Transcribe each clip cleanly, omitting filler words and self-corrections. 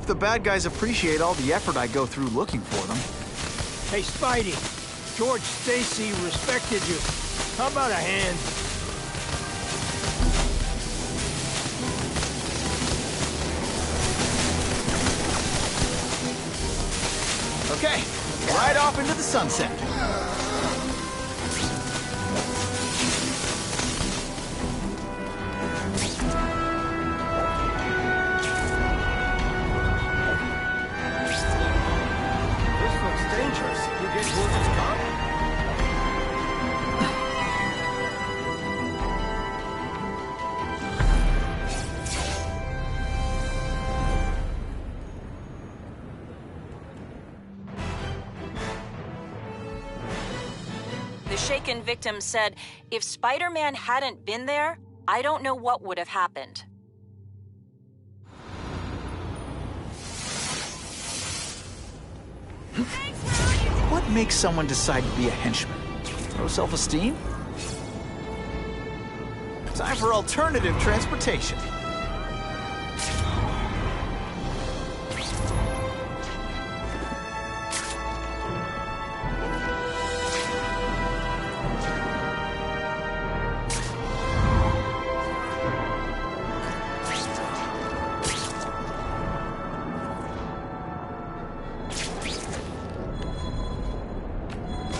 hope the bad guys appreciate all the effort I go through looking for them. Hey, Spidey. George Stacy respected you. How about a hand? Okay, right off into the sunset. This looks dangerous. You get George's car? The shaken victim said, if Spider-Man hadn't been there, I don't know what would have happened. What makes someone decide to be a henchman? Low self-esteem? Time for alternative transportation.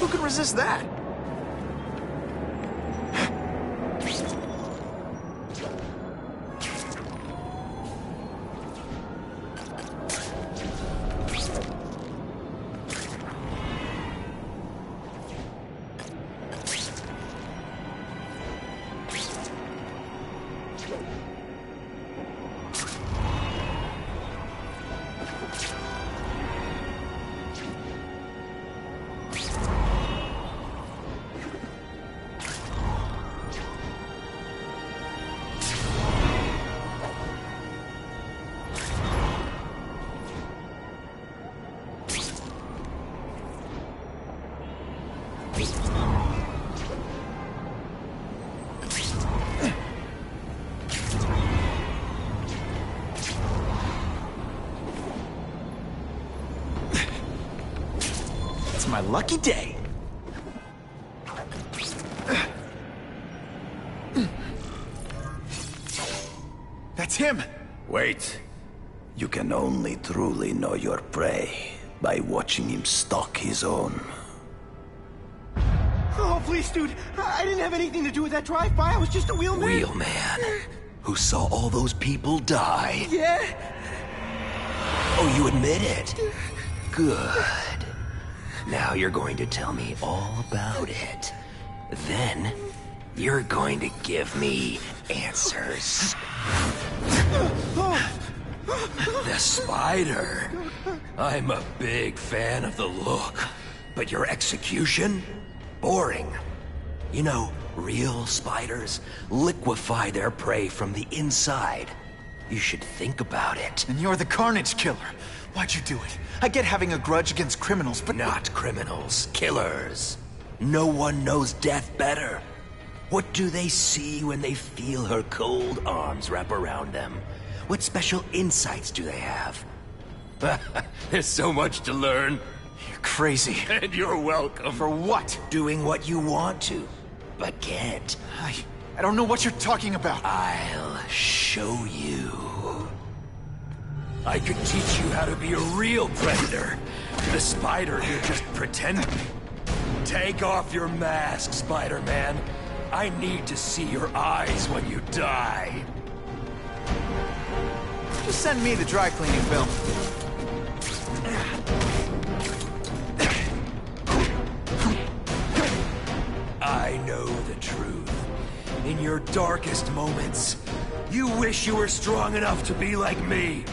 Who can resist that? It's my lucky day. That's him! Wait. You can only truly know your prey by watching him stalk his own. Oh, please, dude. I didn't have anything to do with that drive-by. I was just a wheelman. Wheelman, who saw all those people die. Yeah? Oh, you admit it? Good. Now you're going to tell me all about it. Then, you're going to give me answers. The spider. I'm a big fan of the look, but your execution? Boring. You know, real spiders liquefy their prey from the inside. You should think about it. And you're the Carnage Killer. Why'd you do it? I get having a grudge against criminals, but Not criminals, killers. No one knows death better. What do they see when they feel her cold arms wrap around them? What special insights do they have? There's so much to learn. You're crazy. And you're welcome. For what? Doing what you want to, but can't. I don't know what you're talking about. I'll show you. I could teach you how to be a real predator. The spider, you're just pretending. Take off your mask, Spider-Man. I need to see your eyes when you die. Just send me the dry cleaning bill. I know the truth. In your darkest moments, you wish you were strong enough to be like me.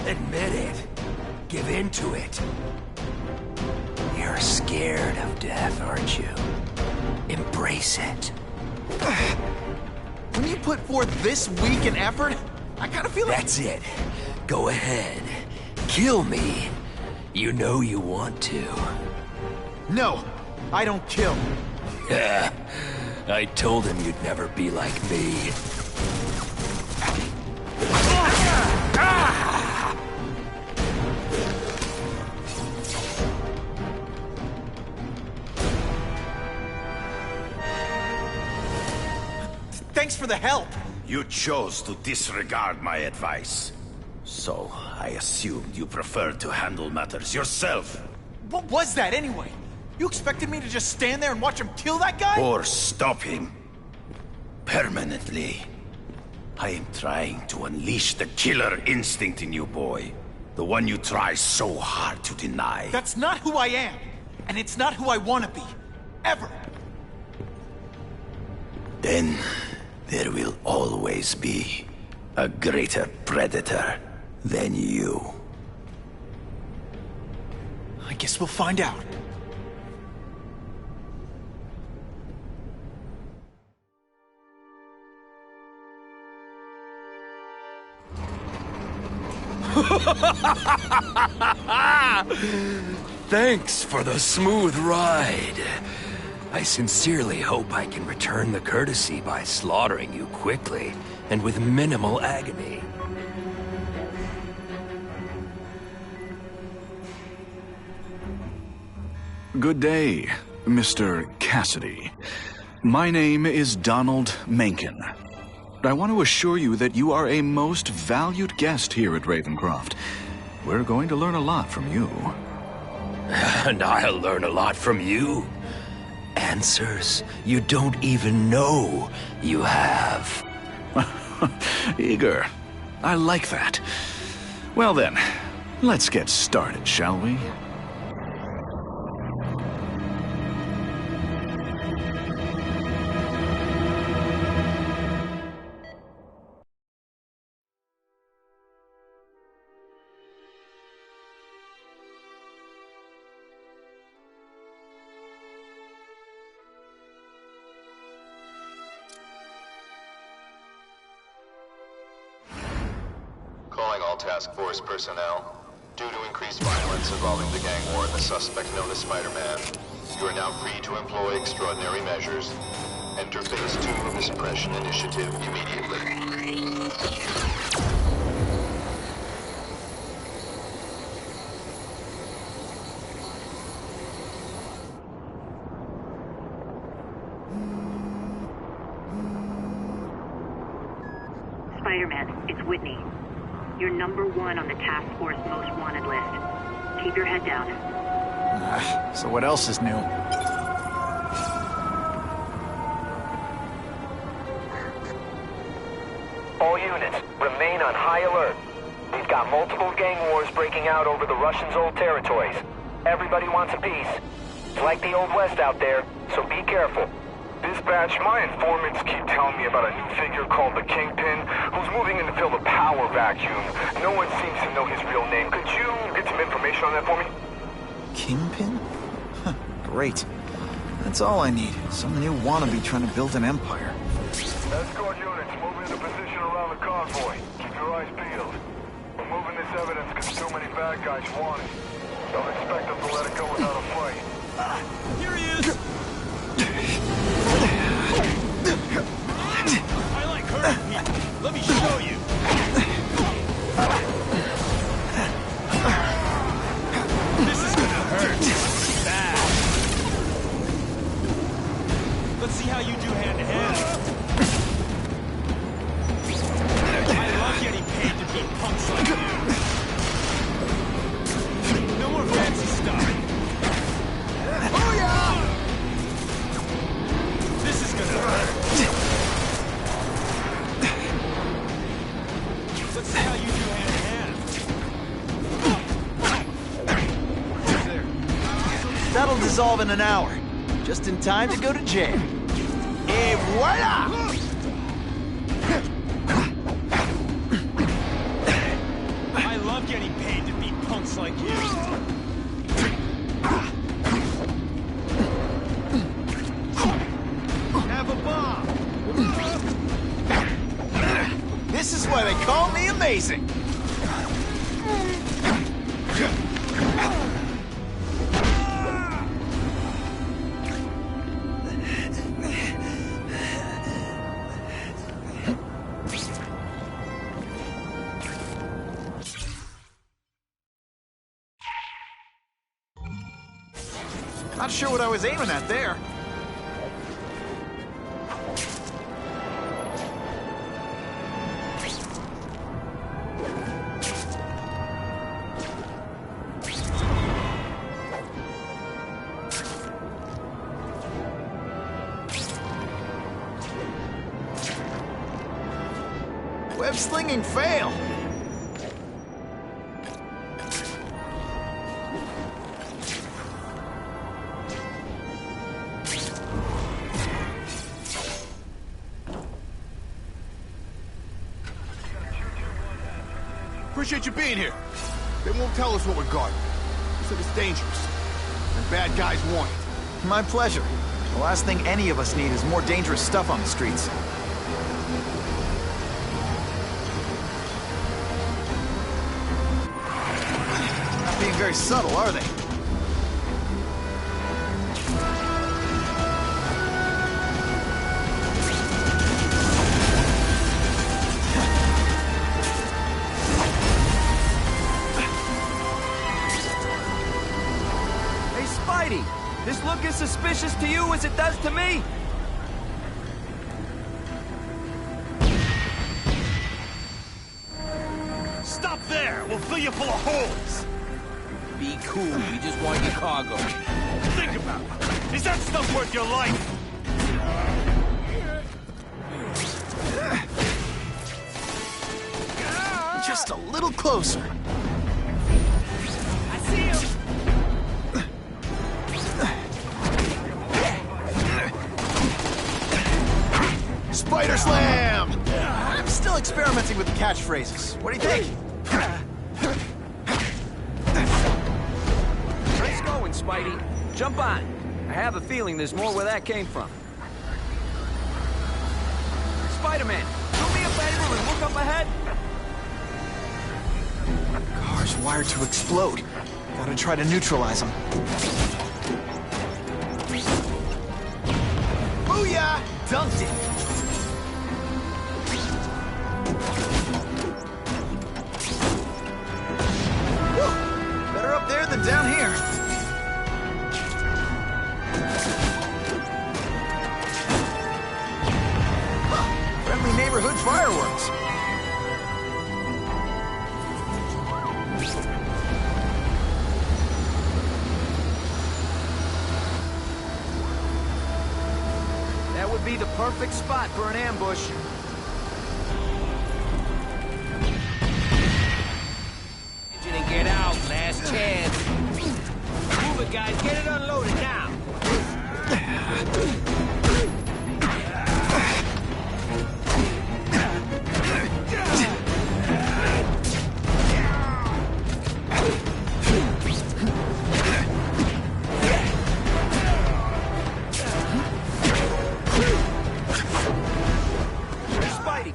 Admit it. Give in to it. You're scared of death, aren't you? Embrace it. When you put forth this week in effort, I kind of feel like... That's it. Go ahead. Kill me. You know you want to. No, I don't kill. I told him you'd never be like me. Thanks for the help. You chose to disregard my advice. So, I assumed you preferred to handle matters yourself. What was that anyway? You expected me to just stand there and watch him kill that guy? Or stop him. Permanently. I am trying to unleash the killer instinct in you, boy. The one you try so hard to deny. That's not who I am. And it's not who I want to be. Ever. Then, there will always be a greater predator than you. I guess we'll find out. Thanks for the smooth ride. I sincerely hope I can return the courtesy by slaughtering you quickly and with minimal agony. Good day, Mr. Cassidy. My name is Donald Mencken. I want to assure you that you are a most valued guest here at Ravencroft. We're going to learn a lot from you. And I'll learn a lot from you. Answers you don't even know you have. Eager. I like that. Well then, let's get started, shall we? Calling all task force personnel. Due to increased violence involving the gang war and the suspect known as Spider-Man, you are now free to employ extraordinary measures. Enter phase 2 of the suppression initiative immediately. Spider-Man, it's Whitney. You're #1 on the task force most wanted list. Keep your head down. So what else is new? All units, remain on high alert. We've got multiple gang wars breaking out over the Russians' old territories. Everybody wants a piece. It's like the Old West out there, so be careful. Dispatch, my informants keep telling me about a new figure called the Kingpin, who's moving in to fill the power vacuum. No one seems to know his real name. Could you get some information on that for me? Kingpin? Huh, great. That's all I need. Some new wannabe trying to build an empire. Escort units, move into position around the convoy. Keep your eyes peeled. We're moving this evidence because too many bad guys want it. Don't expect them to let it go without a fight. Here he is! I like hurting people. Let me show you. This is gonna hurt. Bad. Let's see how you do hand-to-hand. I love getting paid to beat punks like you. No more fancy stuff. Oh yeah! This is gonna hurt. Let's see how you do hand-to-hand. That'll dissolve in an hour. Just in time to go to jail. Et voila! I love getting paid to beat punks like you. Have a bomb. This is why they call me amazing. Not sure what I was aiming at there. Web slinging fail! Appreciate you being here. They won't tell us what we're guarding. They said it's dangerous. And bad guys want it. My pleasure. The last thing any of us need is more dangerous stuff on the streets. Not being very subtle, are they? This look as suspicious to you as it does to me? Stop there! We'll fill you full of holes! Be cool, we just want your cargo. Think about it! Is that stuff worth your life? Just a little closer. I see him! Spider Slam! I'm still experimenting with the catchphrases. What do you think? Nice going, Spidey. Jump on. I have a feeling there's more where that came from. Spider-Man, do me a favor and look up ahead. Car's wired to explode. Gotta try to neutralize them. Booyah! Dunked it! Better up there than down here. Friendly neighborhood fireworks. That would be the perfect spot for an ambush. Engine and get out, last chance. Move it, guys, get it unloaded now.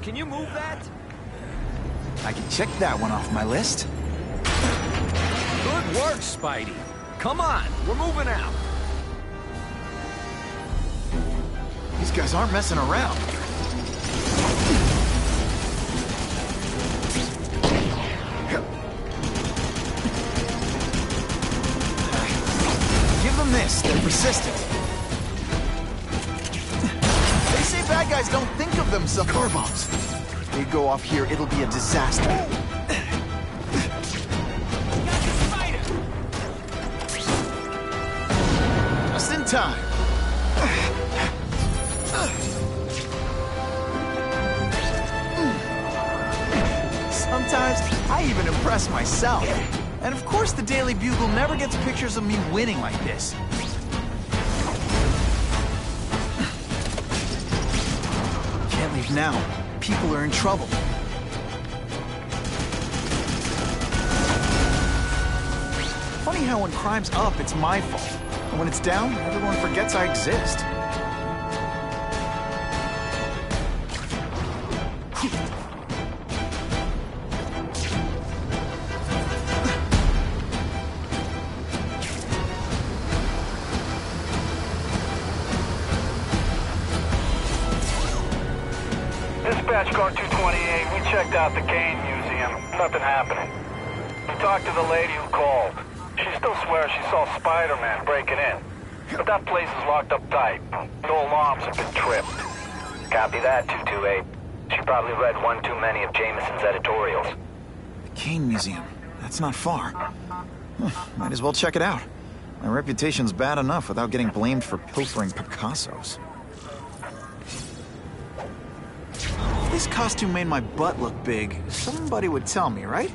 Can you move that? I can check that one off my list. Good work, Spidey. Come on, we're moving out. These guys aren't messing around. Give them this, they're persistent. They say bad guys don't think of themselves. Car bombs. If they go off here, it'll be a disaster. Just in time. Sometimes I even impress myself. And of course the Daily Bugle never gets pictures of me winning like this. Can't leave now. People are in trouble. Funny how when crime's up, it's my fault. And when it's down, everyone forgets I exist. Dispatch car 228, we checked out the Kane Museum. Nothing happening. We talked to the lady who called. She still swears she saw Spider-Man breaking in. But that place is locked up tight. No alarms have been tripped. Copy that, 228. She probably read one too many of Jameson's editorials. The Kane Museum. That's not far. Might as well check it out. My reputation's bad enough without getting blamed for pilfering Picassos. this costume made my butt look big, somebody would tell me, right?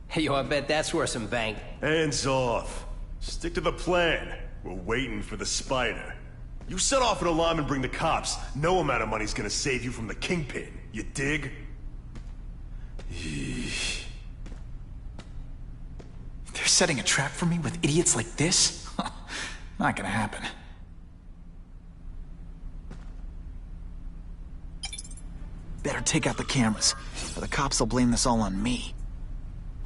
Hey, yo, I bet that's worth some bank. Hands off. Stick to the plan. We're waiting for the spider. You set off an alarm and bring the cops. No amount of money's gonna save you from the Kingpin. You dig? They're setting a trap for me with idiots like this? Not gonna happen. Better take out the cameras, or the cops will blame this all on me.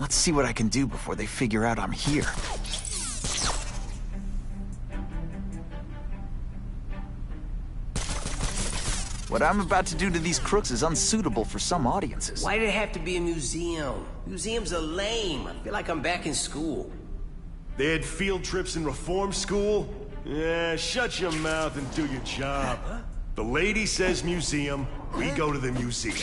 Let's see what I can do before they figure out I'm here. What I'm about to do to these crooks is unsuitable for some audiences. Why did it have to be a museum? Museums are lame. I feel like I'm back in school. They had field trips in reform school? Yeah, shut your mouth and do your job. The lady says museum, we go to the museum.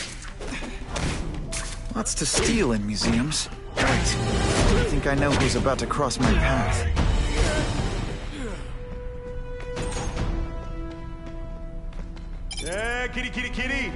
Lots to steal in museums. Right. I think I know who's about to cross my path. Yeah, kitty, kitty, kitty!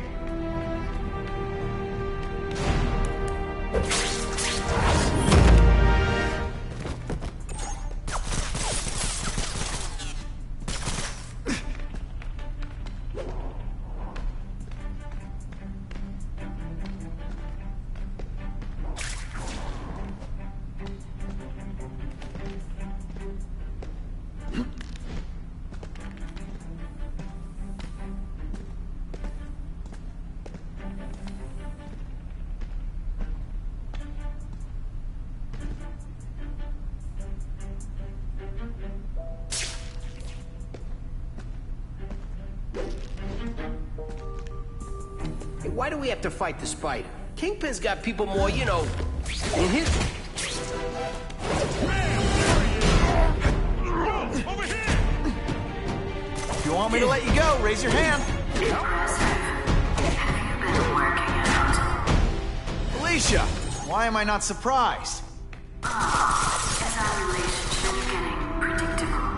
Why do we have to fight the spider? Kingpin's got people more, you know, in his... If you want me to let you go, raise your hand. Felicia, why am I not surprised? Is our relationship getting predictable?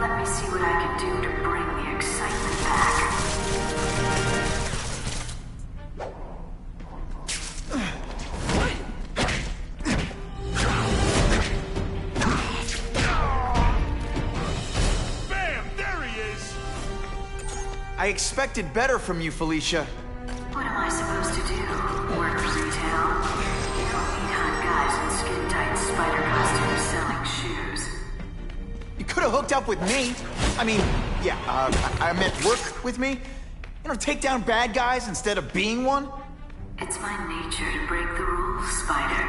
Let me see what I can do to bring the excitement back. I expected better from you, Felicia. What am I supposed to do? Work retail? You don't need hot guys in skin-tight spider costumes selling shoes. You could have hooked up with me. I mean, yeah, I meant work with me. You know, take down bad guys instead of being one. It's my nature to break the rules, Spider.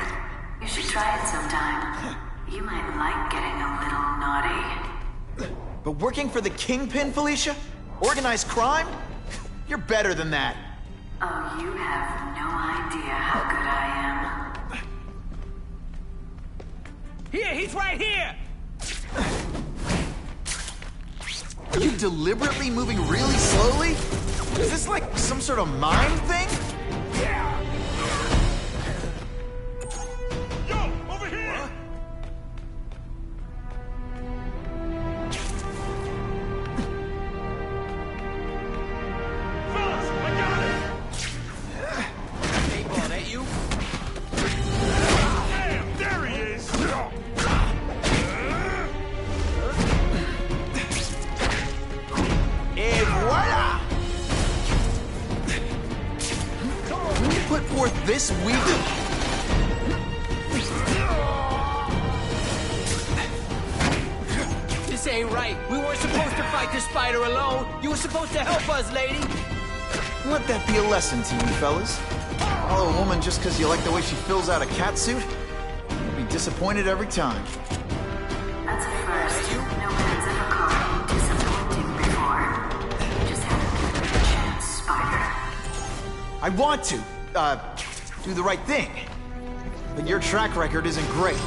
You should try it sometime. You might like getting a little naughty. But working for the Kingpin, Felicia? Organized crime? You're better than that. Oh, you have no idea how good I am. Here, he's right here! Are you deliberately moving really slowly? Is this like some sort of mime thing? Yeah! Yo, over here! Huh? This week. ain't right. We weren't supposed to fight the spider alone. You were supposed to help us, lady. Let that be a lesson to you, fellas. Follow a woman just because you like the way she fills out a catsuit? You'll be disappointed every time. That's a first. No one's ever called you disappointing before. You just haven't given it a chance, Spider. I want to, do the right thing. But your track record isn't great.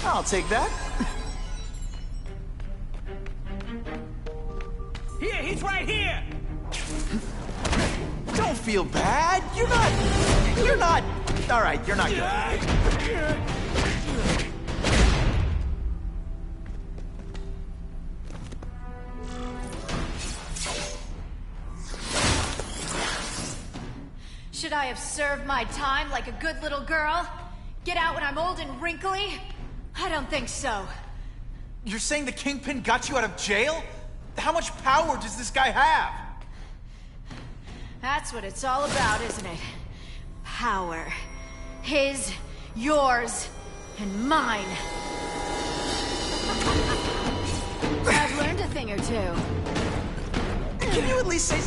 I'll take that. Here, he's right here! Don't feel bad. You're not... All right, you're not good. Should I have served my time like a good little girl? Get out when I'm old and wrinkly? I don't think so. You're saying the Kingpin got you out of jail? How much power does this guy have? That's what it's all about, isn't it? Power. His, yours, and mine. I've learned a thing or two. Can you at least say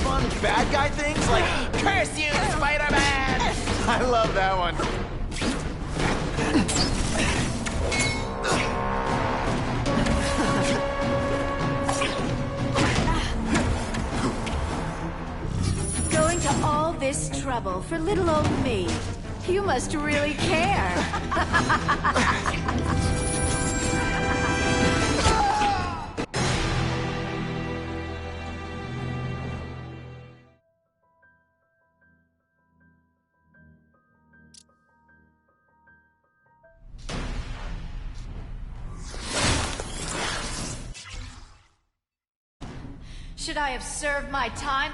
fun bad guy things like, "Curse you, Spider-Man"? I love that one. Going to all this trouble for little old me. You must really care. Should I have served my time?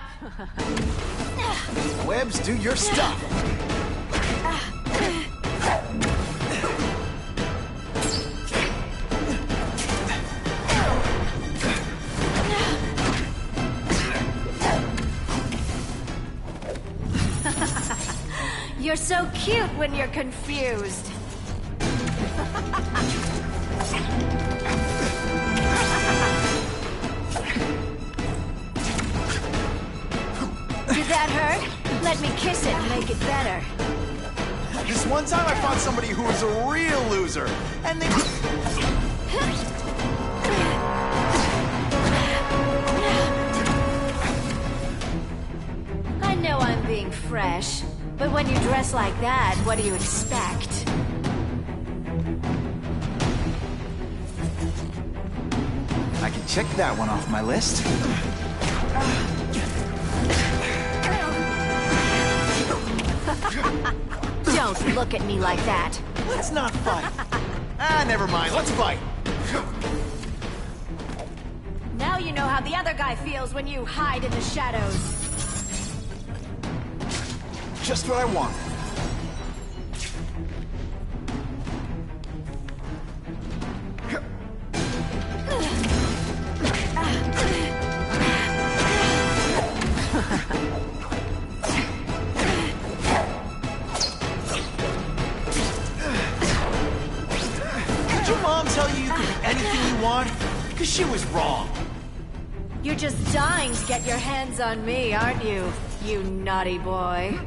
Webbs, do your stuff. You're so cute when you're confused. Did that hurt? Let me kiss it and make it better. This one time I found somebody who was a real loser, and they... I know I'm being fresh, but when you dress like that, what do you expect? I can check that one off my list. Don't look at me like that. Let's not fight. Never mind. Let's fight. Now you know how the other guy feels when you hide in the shadows. Just what I want. Did your mom tell you you could be anything you want? Because she was wrong. You're just dying to get your hands on me, aren't you? You naughty boy.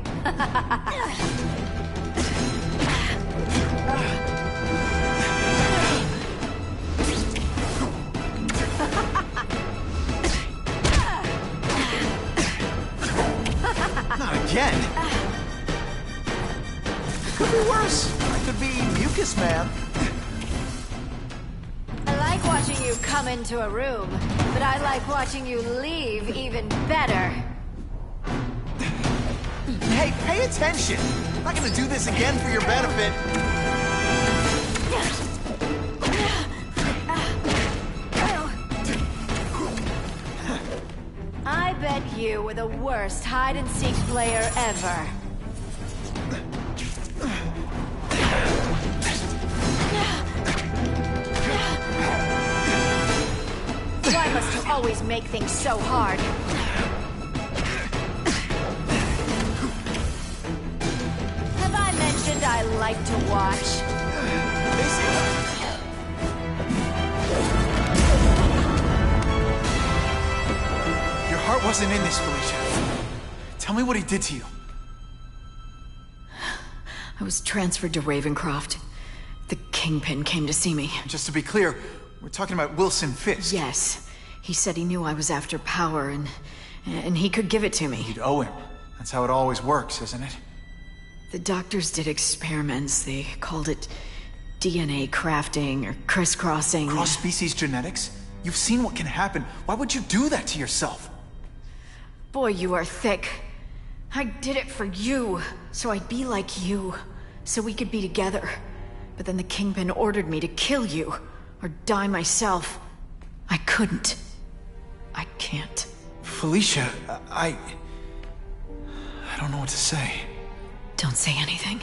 Not again. Could be worse. I could be Mucus Man. I like watching you come into a room, but I like watching you leave even better. Hey, pay attention. I'm not gonna do this again for your benefit. I bet you were the worst hide-and-seek player ever. Why must you always make things so hard? legend I like to watch. Your heart wasn't in this, Felicia. Tell me what he did to you. I was transferred to Ravencroft. The Kingpin came to see me. Just to be clear, we're talking about Wilson Fisk. Yes. He said he knew I was after power and he could give it to me. You'd owe him. That's how it always works, isn't it? The doctors did experiments. They called it DNA crafting or crisscrossing. Cross-species genetics? You've seen what can happen. Why would you do that to yourself? Boy, you are thick. I did it for you, so I'd be like you, so we could be together. But then the Kingpin ordered me to kill you, or die myself. I couldn't. I can't. Felicia, I don't know what to say. Don't say anything.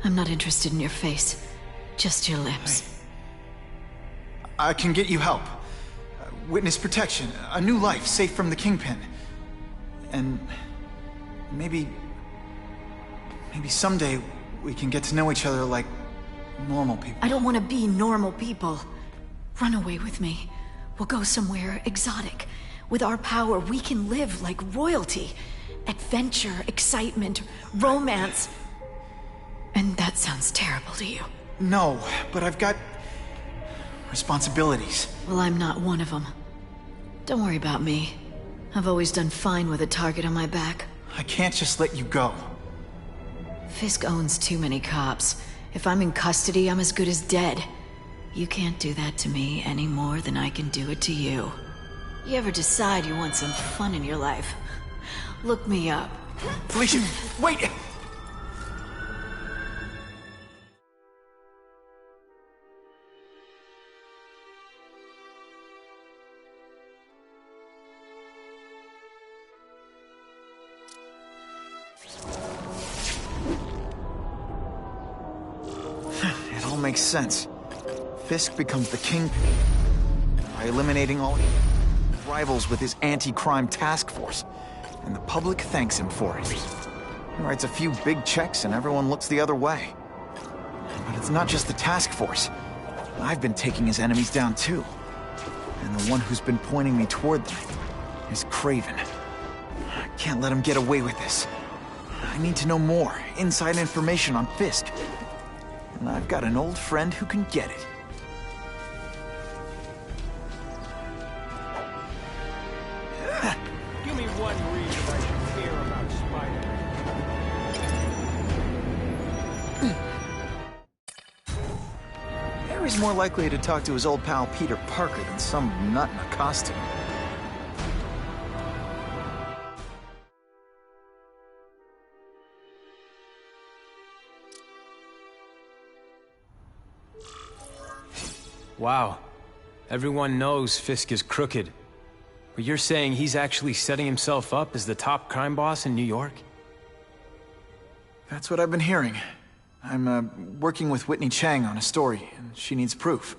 I'm not interested in your face. Just your lips. I can get you help. Witness protection, a new life safe from the Kingpin. And maybe someday we can get to know each other like normal people. I don't want to be normal people. Run away with me. We'll go somewhere exotic. With our power, we can live like royalty. Adventure, excitement, romance. And that sounds terrible to you. No, but I've got responsibilities. Well, I'm not one of them. Don't worry about me. I've always done fine with a target on my back. I can't just let you go. Fisk owns too many cops. If I'm in custody, I'm as good as dead. You can't do that to me any more than I can do it to you. You ever decide you want some fun in your life? Look me up. Felicia, wait! It all makes sense. Fisk becomes the Kingpin by eliminating all rivals with his anti-crime task force, and the public thanks him for it. He writes a few big checks and everyone looks the other way. But it's not just the task force. I've been taking his enemies down too. And the one who's been pointing me toward them is Kraven. I can't let him get away with this. I need to know more, inside information on Fisk. And I've got an old friend who can get it. Give me one reason I should care about Spider-Man. Harry's more likely to talk to his old pal Peter Parker than some nut in a costume. Wow. Everyone knows Fisk is crooked. But you're saying he's actually setting himself up as the top crime boss in New York? That's what I've been hearing. I'm working with Whitney Chang on a story, and she needs proof.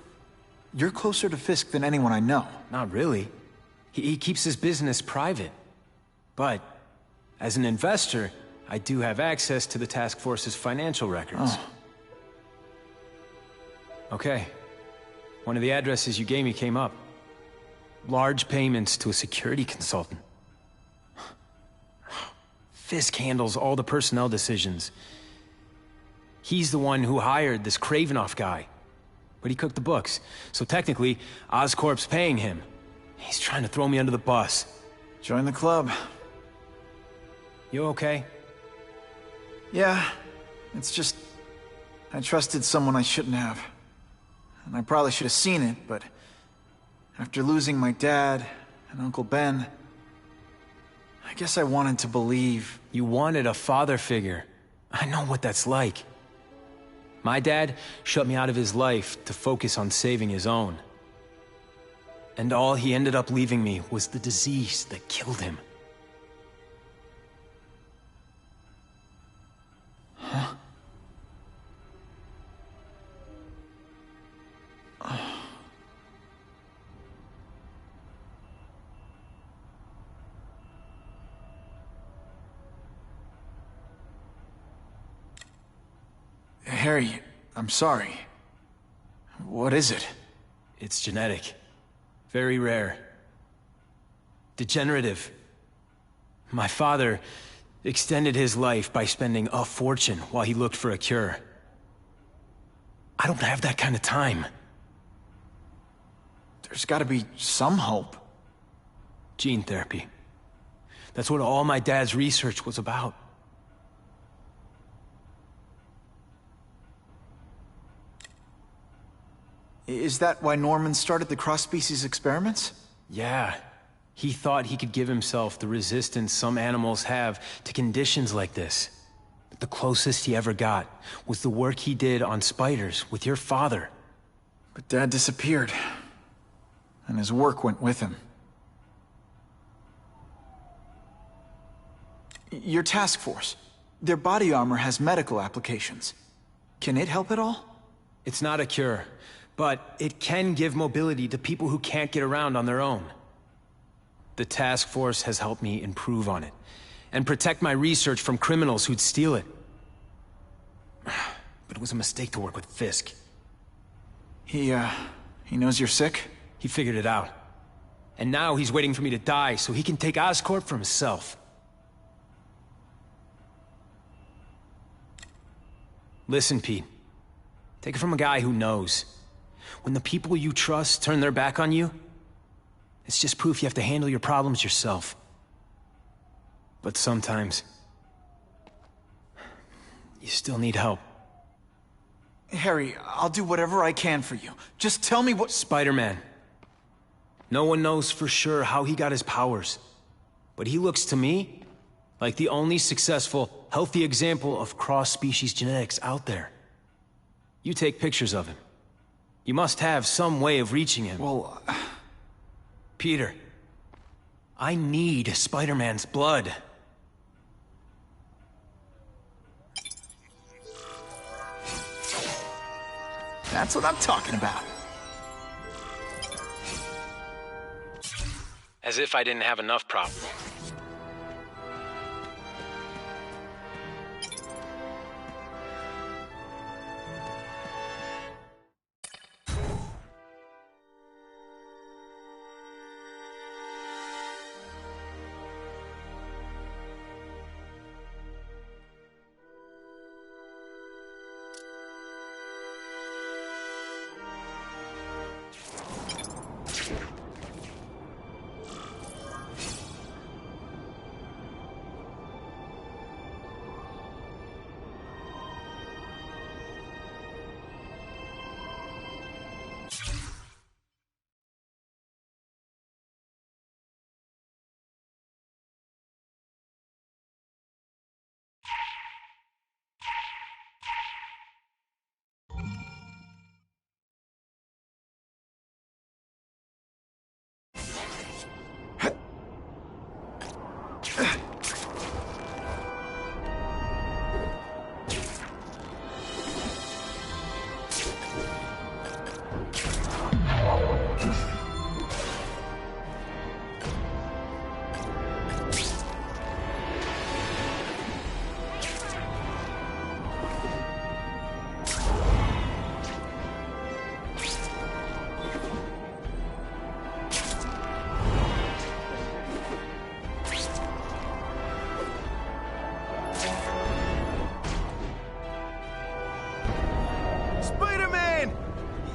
You're closer to Fisk than anyone I know. Not really. He keeps his business private. But, as an investor, I do have access to the task force's financial records. Oh. Okay. One of the addresses you gave me came up. Large payments to a security consultant. Fisk handles all the personnel decisions. He's the one who hired this Kravinoff guy. But he cooked the books, so technically, Oscorp's paying him. He's trying to throw me under the bus. Join the club. You okay? Yeah, it's just... I trusted someone I shouldn't have. And I probably should have seen it, but... after losing my dad and Uncle Ben... I guess I wanted to believe... You wanted a father figure. I know what that's like. My dad shut me out of his life to focus on saving his own. And all he ended up leaving me was the disease that killed him. Huh? Harry, I'm sorry. What is it? It's genetic. Very rare. Degenerative. My father extended his life by spending a fortune while he looked for a cure. I don't have that kind of time. There's gotta be some hope. Gene therapy. That's what all my dad's research was about. Is that why Norman started the cross-species experiments? Yeah. He thought he could give himself the resistance some animals have to conditions like this. But the closest he ever got was the work he did on spiders with your father. But Dad disappeared. And his work went with him. Your task force. Their body armor has medical applications. Can it help at all? It's not a cure, but it can give mobility to people who can't get around on their own. The task force has helped me improve on it, and protect my research from criminals who'd steal it. But it was a mistake to work with Fisk. He knows you're sick? He figured it out. And now he's waiting for me to die so he can take Oscorp for himself. Listen, Pete. Take it from a guy who knows. When the people you trust turn their back on you, it's just proof you have to handle your problems yourself. But sometimes, you still need help. Harry, I'll do whatever I can for you. Just tell me what— Spider-Man. No one knows for sure how he got his powers. But he looks to me like the only successful, healthy example of cross-species genetics out there. You take pictures of him. You must have some way of reaching him. Well, Peter, I need Spider-Man's blood. That's what I'm talking about. As if I didn't have enough problems.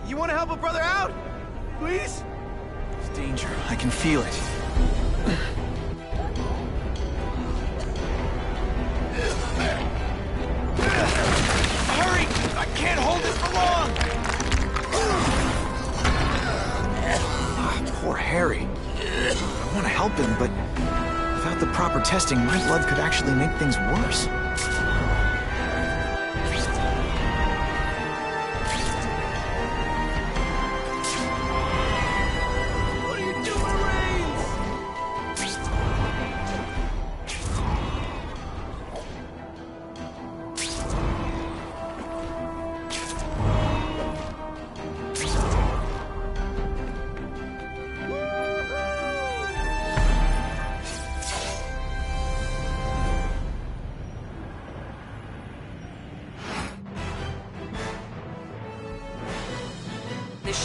You want to help a brother out? Please? It's danger. I can feel it. Hurry! I can't hold it for long! Poor Harry. I want to help him, but without the proper testing, my blood could actually make things worse.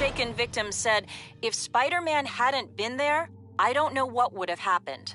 shaken victim said, if Spider-Man hadn't been there, I don't know what would have happened.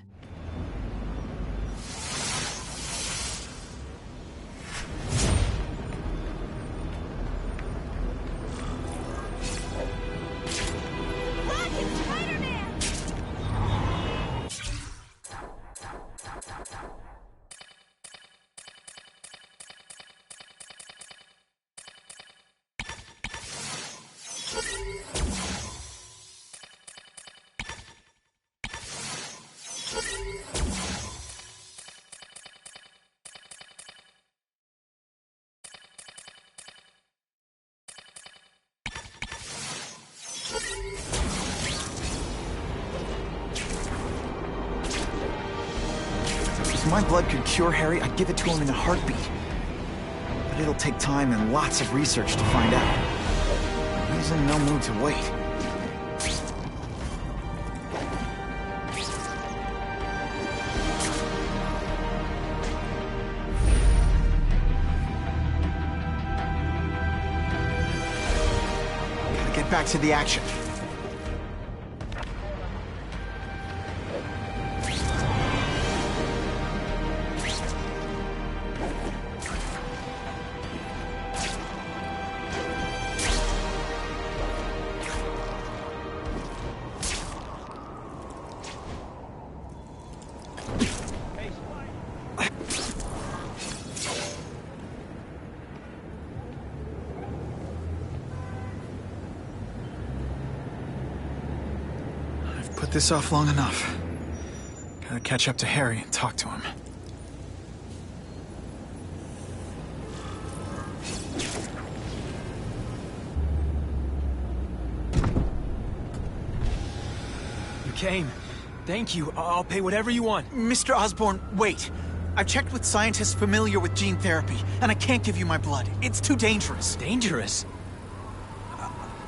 If my blood could cure Harry, I'd give it to him in a heartbeat. But it'll take time and lots of research to find out. He's in no mood to wait. Gotta get back to the action. Put this off long enough. Gotta catch up to Harry and talk to him. You came. Thank you. I'll pay whatever you want. Mr. Osborn, wait. I've checked with scientists familiar with gene therapy, and I can't give you my blood. It's too dangerous. Dangerous?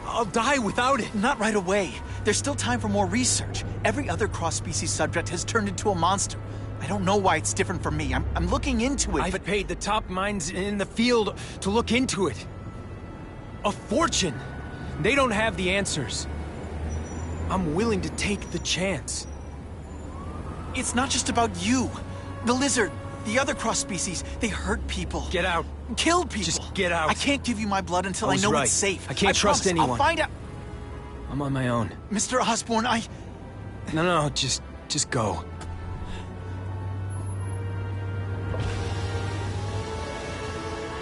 I'll die without it. Not right away. There's still time for more research. Every other cross-species subject has turned into a monster. I don't know why it's different from me. I'm looking into it, I've paid the top minds in the field to look into it. A fortune. They don't have the answers. I'm willing to take the chance. It's not just about you. The lizard, the other cross-species, they hurt people. Get out. Kill people. Just get out. I can't give you my blood until I know it's safe. I can't trust anyone. I'll find out. I'm on my own. Mr. Osborn, No, just go.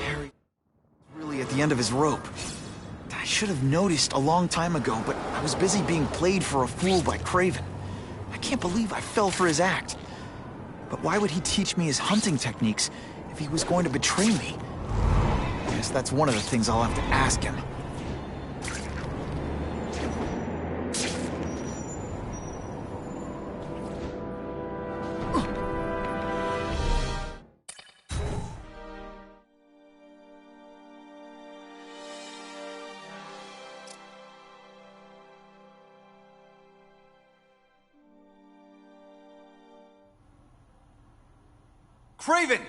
Harry, really at the end of his rope. I should have noticed a long time ago, but I was busy being played for a fool by Kraven. I can't believe I fell for his act. But why would he teach me his hunting techniques if he was going to betray me? I guess that's one of the things I'll have to ask him. Kraven!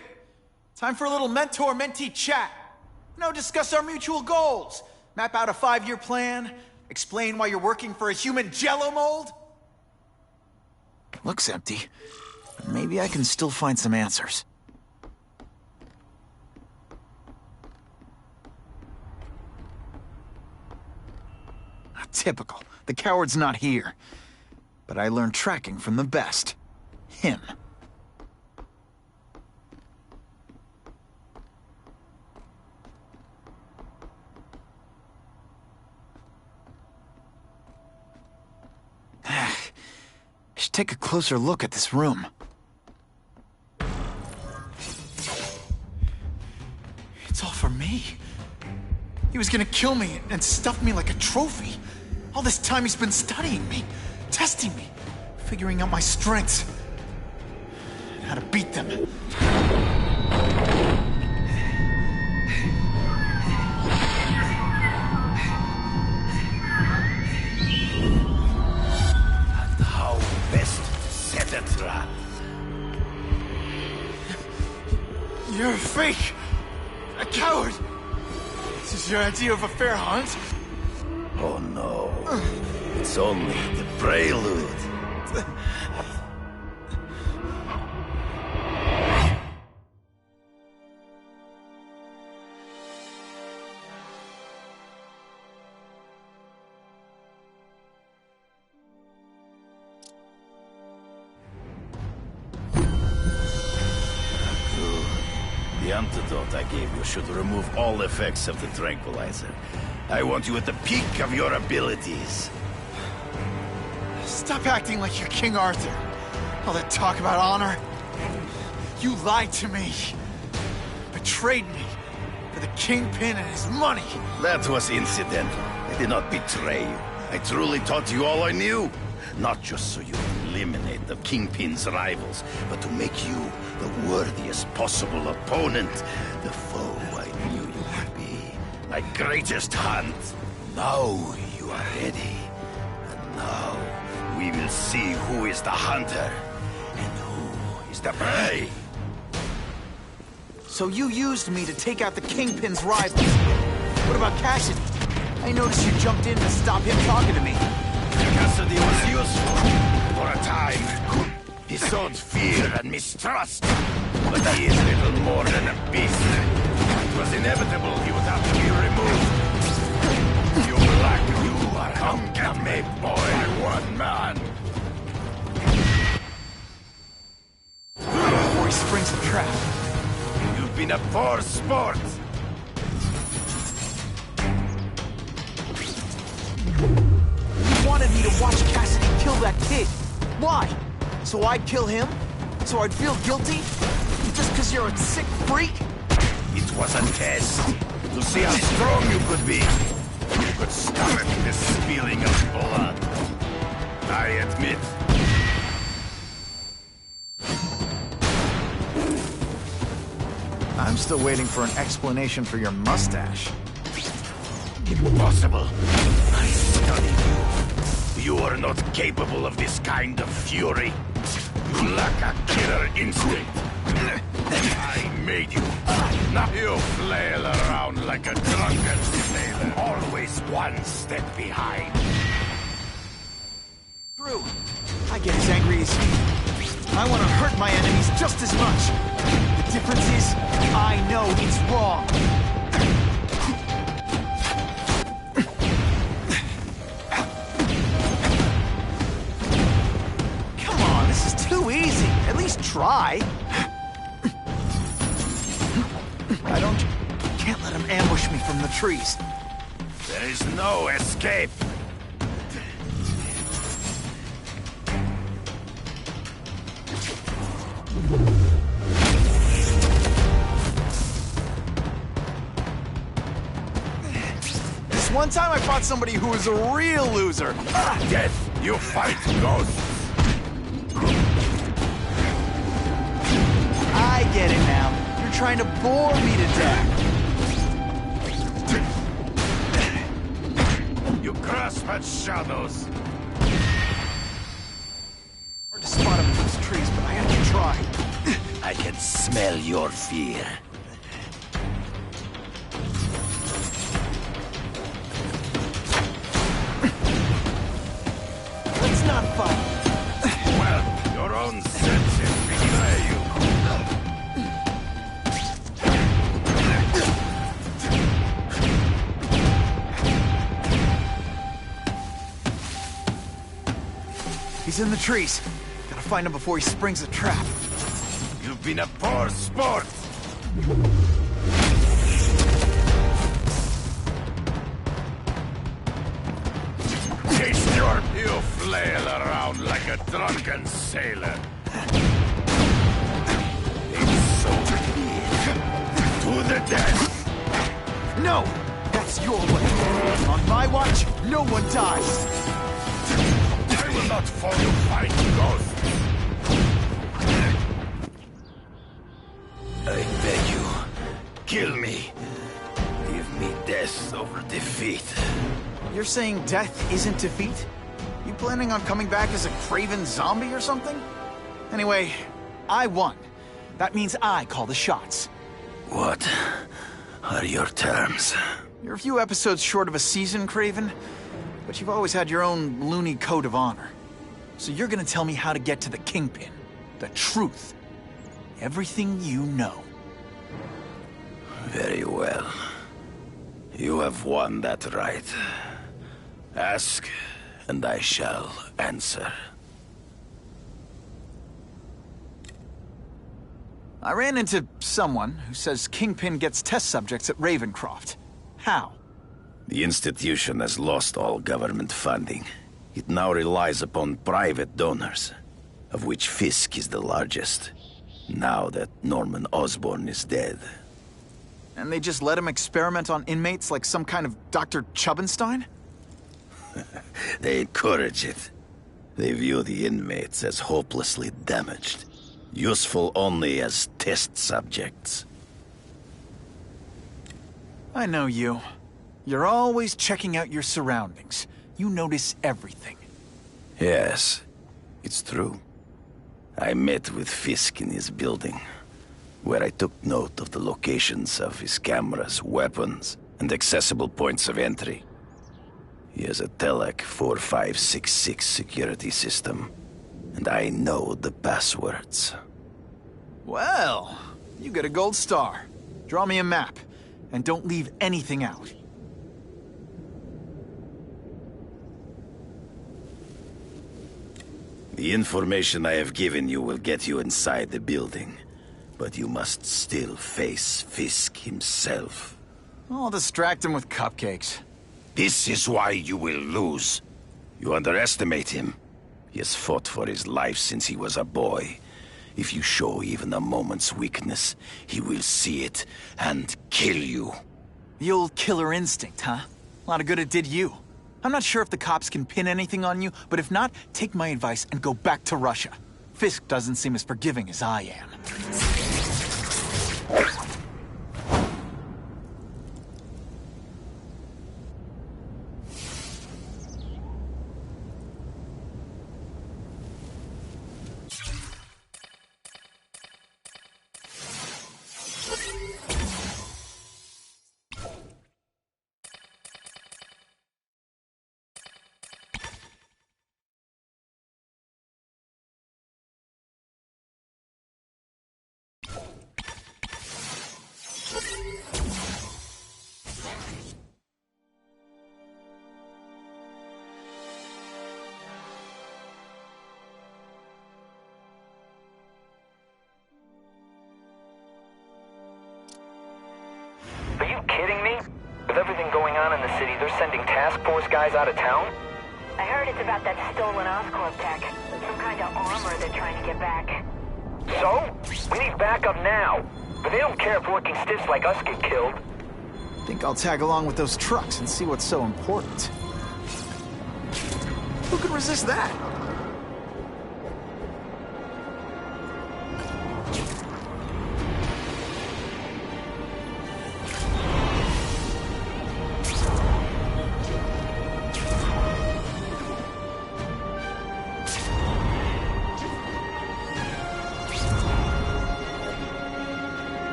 Time for a little mentor-mentee chat. Discuss our mutual goals. Map out a 5-year plan. Explain why you're working for a human Jell-O mold. Looks empty. But maybe I can still find some answers. Typical. The coward's not here. But I learned tracking from the best. Him. Should take a closer look at this room. It's all for me. He was gonna kill me and stuff me like a trophy. All this time he's been studying me, testing me, figuring out my strengths, and how to beat them. You're a fake! A coward! This is your idea of a fair hunt? Oh no. no. It's only the prelude. The antidote I gave you should remove all effects of the tranquilizer. I want you at the peak of your abilities. Stop acting like you're King Arthur. All that talk about honor. You lied to me. Betrayed me. For the Kingpin and his money. That was incidental. I did not betray you. I truly taught you all I knew. Not just so you could eliminate the Kingpin's rivals, but to make you the worthiest possible opponent. The foe I knew you would be. My greatest hunt. Now you are ready. And now we will see who is the hunter and who is the prey. So you used me to take out the Kingpin's rivals. What about Cassidy? I noticed you jumped in to stop him talking to me. Cassidy was useful for a time. He sowed fear and mistrust, but he is little more than a beast. It was inevitable he would have to be removed. You are hung made boy, one man. Before he springs the trap. You've been a poor sport. You wanted me to watch Cassidy kill that kid. Why? So I'd kill him? So I'd feel guilty? Just because you're a sick freak? It was a test. To see how strong you could be. You could stomach the spilling of blood. I admit. I'm still waiting for an explanation for your mustache. Impossible. I studied you. You are not capable of this kind of fury. You lack a killer instinct. I made you. Now you flail around like a drunken sailor. Always one step behind. True. I get as angry as you. I want to hurt my enemies just as much. The difference is, I know it's wrong. Come on, this is too easy. At least try. Can't let him ambush me from the trees. There is no escape. This one time I fought somebody who was a real loser. Death, you fight ghosts. I get it now. You're trying to bore me to death. You grasp at shadows. Hard to spot him in those trees, but I have to try. I can smell your fear. Let's not fight. Well, your own senses betray you. He's in the trees. Gotta find him before he springs the trap. You've been a poor sport. Taste your... You flail around like a drunken sailor. It's so weird. To the death. No! That's your way. On my watch, no one dies. I will not follow fight ghosts. I beg you, kill me. Give me death over defeat. You're saying death isn't defeat? You planning on coming back as a craven zombie or something? Anyway, I won. That means I call the shots. What are your terms? You're a few episodes short of a season, Craven. But you've always had your own loony code of honor. So you're gonna tell me how to get to the Kingpin. The truth. Everything you know. Very well. You have won that right. Ask, and I shall answer. I ran into someone who says Kingpin gets test subjects at Ravencroft. How? The institution has lost all government funding. It now relies upon private donors, of which Fisk is the largest, now that Norman Osborn is dead. And they just let him experiment on inmates like some kind of Dr. Chubbenstein? They encourage it. They view the inmates as hopelessly damaged, useful only as test subjects. I know you. You're always checking out your surroundings. You notice everything. Yes, it's true. I met with Fisk in his building, where I took note of the locations of his cameras, weapons, and accessible points of entry. He has a Telek 4566 security system, and I know the passwords. Well, you get a gold star. Draw me a map, and don't leave anything out. The information I have given you will get you inside the building, but you must still face Fisk himself. I'll distract him with cupcakes. This is why you will lose. You underestimate him. He has fought for his life since he was a boy. If you show even a moment's weakness, he will see it and kill you. The old killer instinct, huh? A lot of good it did you. I'm not sure if the cops can pin anything on you, but if not, take my advice and go back to Russia. Fisk doesn't seem as forgiving as I am. Are you kidding me? With everything going on in the city, they're sending task force guys out of town? I heard it's about that stolen Oscorp tech. Some kind of armor they're trying to get back. So? We need backup now. But they don't care if working stiffs like us get killed. Think I'll tag along with those trucks and see what's so important. Who could resist that?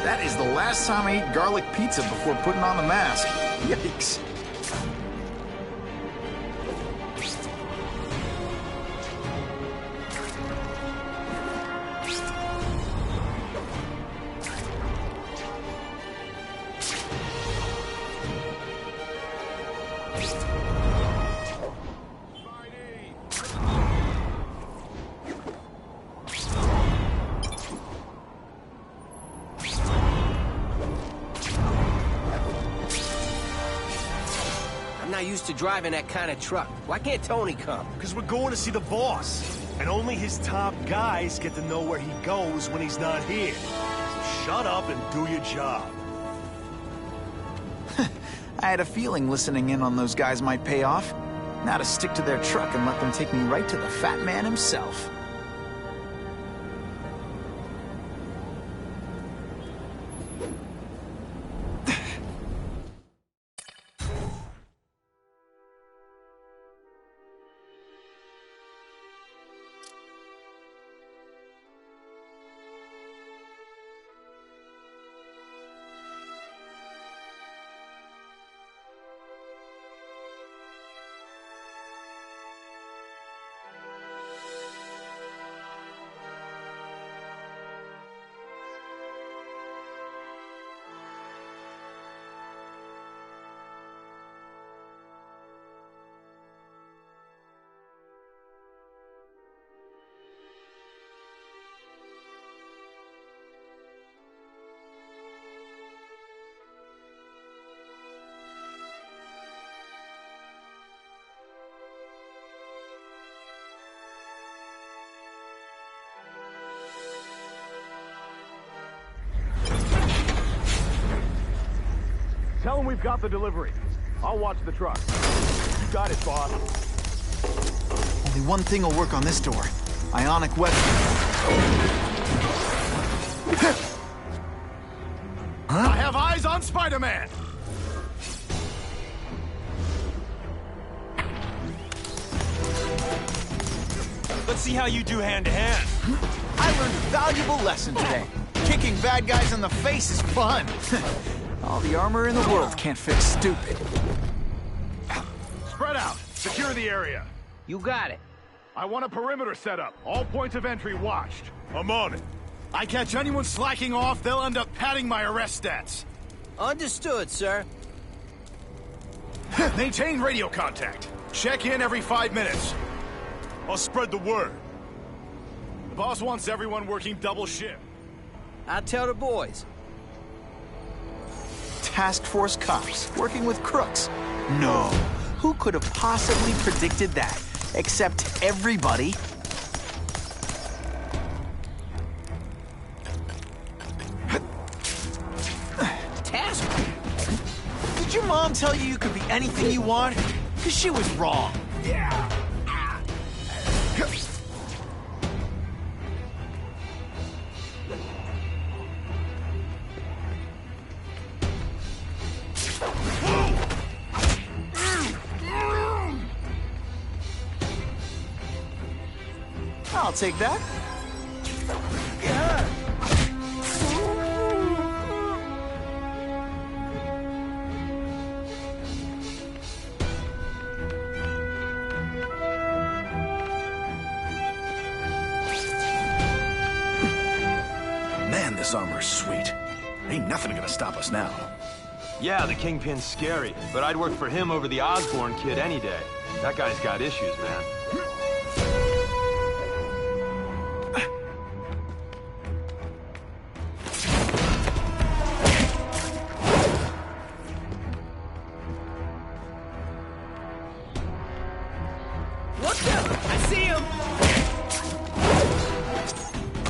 That is the last time I ate garlic pizza before putting on the mask. Yikes. I'm not used to driving that kind of truck. Why can't Tony come? Because we're going to see the boss. And only his top guys get to know where he goes when he's not here. So shut up and do your job. I had a feeling listening in on those guys might pay off. Now to stick to their truck and let them take me right to the fat man himself. when we've got the delivery. I'll watch the truck. You got it, boss. Only one thing will work on this door. Ionic weapon. I have eyes on Spider-Man! Let's see how you do hand-to-hand. I learned a valuable lesson today. Kicking bad guys in the face is fun. All the armor in the world can't fix stupid. Spread out. Secure the area. You got it. I want a perimeter set up. All points of entry watched. I'm on it. I catch anyone slacking off, they'll end up padding my arrest stats. Understood, sir. Maintain radio contact. Check in every 5 minutes. I'll spread the word. The boss wants everyone working double shift. I'll tell the boys. Task Force cops working with crooks. No. Who could have possibly predicted that? Except everybody. Task? Did your mom tell you you could be anything you want? Because she was wrong. Yeah. I'll take that. Man, this armor's sweet. Ain't nothing gonna stop us now. Yeah, the Kingpin's scary, but I'd work for him over the Osborn kid any day. That guy's got issues, man. What the? I see him!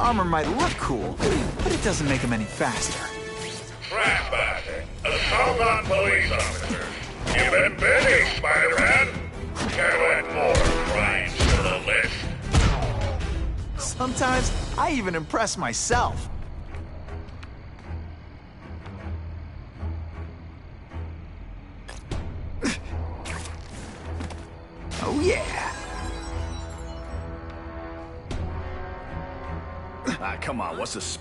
Armor might look cool, but it doesn't make him any faster. Trespassing. Assault on police officers. You've been busy, Spider-Man. You'll add more crimes to the list. Sometimes I even impress myself. Oh yeah. Ah, come on, what's this?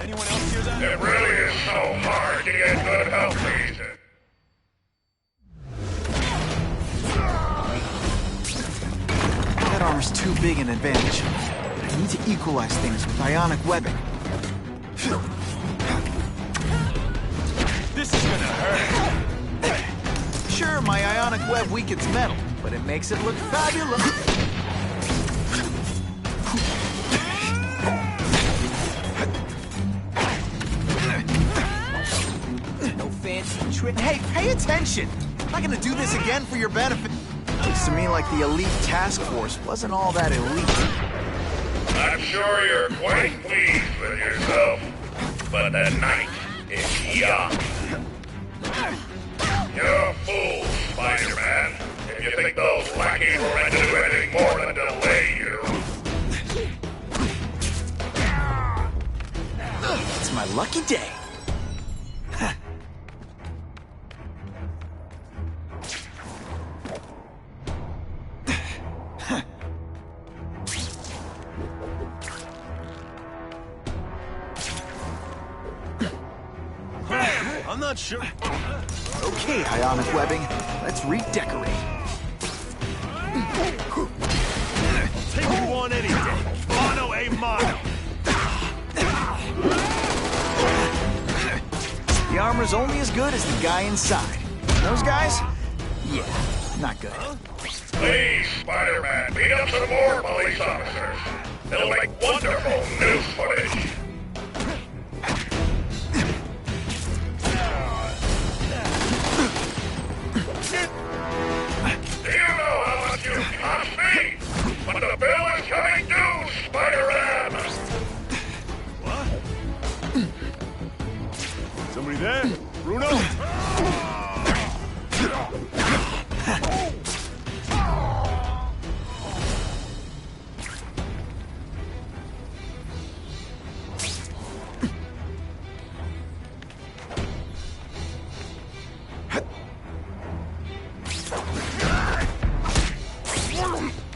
Anyone else hear that? It really is so hard to get good health reason. That armor's too big an advantage. I need to equalize things with ionic webbing. This is gonna hurt. Sure, my ionic web weakens metal, but it makes it look fabulous. No fancy trick. Hey, pay attention! I'm not gonna do this again for your benefit. Looks to me like the elite task force wasn't all that elite. I'm sure you're quite pleased with yourself, but the night is young. You're a fool, Spider-Man, if you think those lackeys will do anything more than delay you. It's my lucky day. I'm not sure. Okay, ionic webbing. Let's redecorate. Take you on any day. Mono a mono. The armor's only as good as the guy inside. Those guys? Yeah, not good. Please, Spider-Man, beat up some more police officers. They'll make wonderful news footage. Do you know how much you cost me? But the bill is coming due, Spider-Man! Somebody there?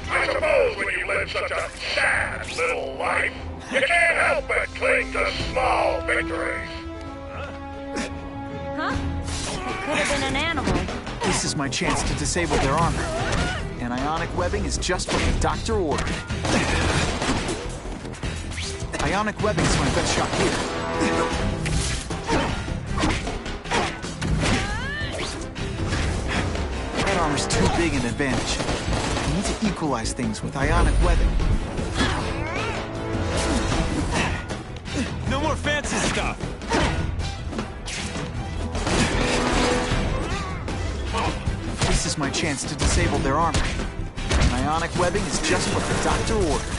I suppose when you live such a sad little life, you can't help but cling to small victories. Huh? Could have been an animal. This is my chance to disable their armor. And ionic webbing is just what the doctor ordered. Ionic webbing is my best shot here. That armor's too big an advantage. I need to equalize things with ionic webbing. No more fancy stuff! This is my chance to disable their armor. And ionic webbing is just what the doctor ordered.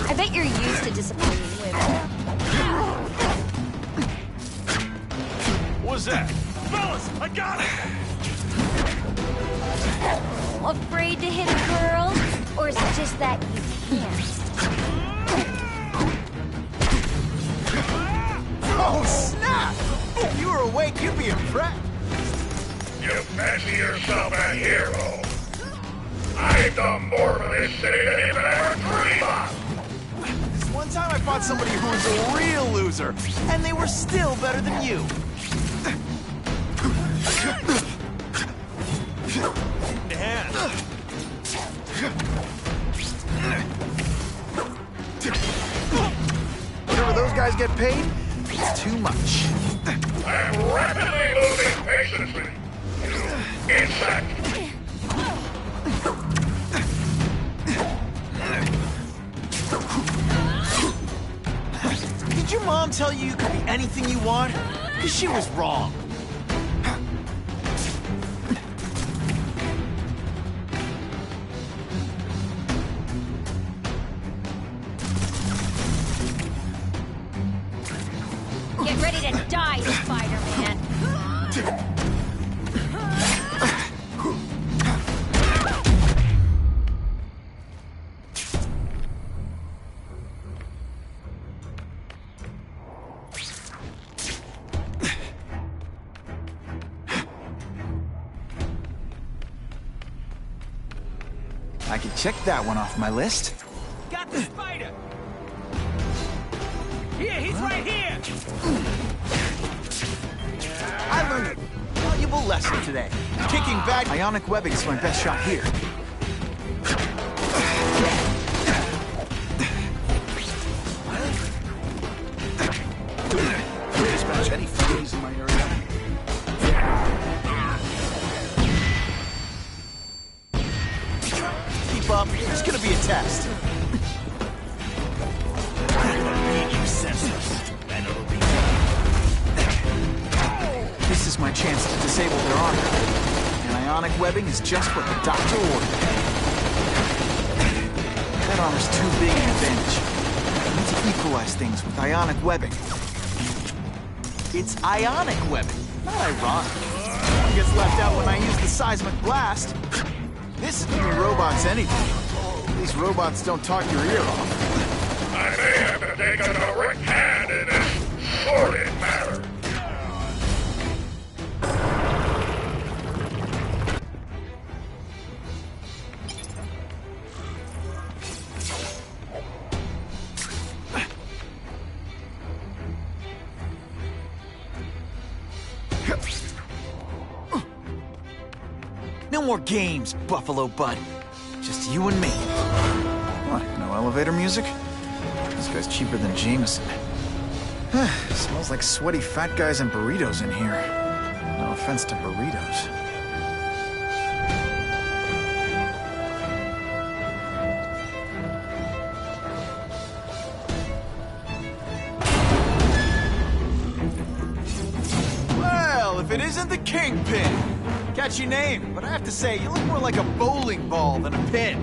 I bet you're used to disappointing women. What's that? Fellas, I got it! Afraid to hit a girl? Or is it just that you can't? Oh, snap! If you were awake, you'd be impressed. You fancy yourself a hero. I've done more for this city than you could ever dream of. This one time I fought somebody who was a real loser, and they were still better than you. Whatever those guys get paid, it's too much. I'm rapidly losing patience with you, insect. Did your mom tell you you could be anything you want? Because she was wrong. Get ready to die, Spider-Man. I can check that one off my list. Got the spider! Here, he's right here! I learned a valuable lesson today. Kicking back ionic webbing is my best shot here. Dispatch any friendlies in my area. Keep up. There's gonna be a test. This is my chance to disable their armor. And ionic webbing is just what the doctor ordered. That armor's too big an advantage. I need to equalize things with ionic webbing. It's ionic webbing, not ironic. One gets left out when I use the seismic blast. This is giving robots anything. These robots don't talk your ear off. I may have to take a direct hand in this sordid matter. No more games, Buffalo Bud. Just you and me. What, no elevator music? This guy's cheaper than Jameson. Smells like sweaty fat guys and burritos in here. No offense to burritos. Well, if it isn't the Kingpin! Catchy name, but I have to say, you look more like a bowling ball than a pin.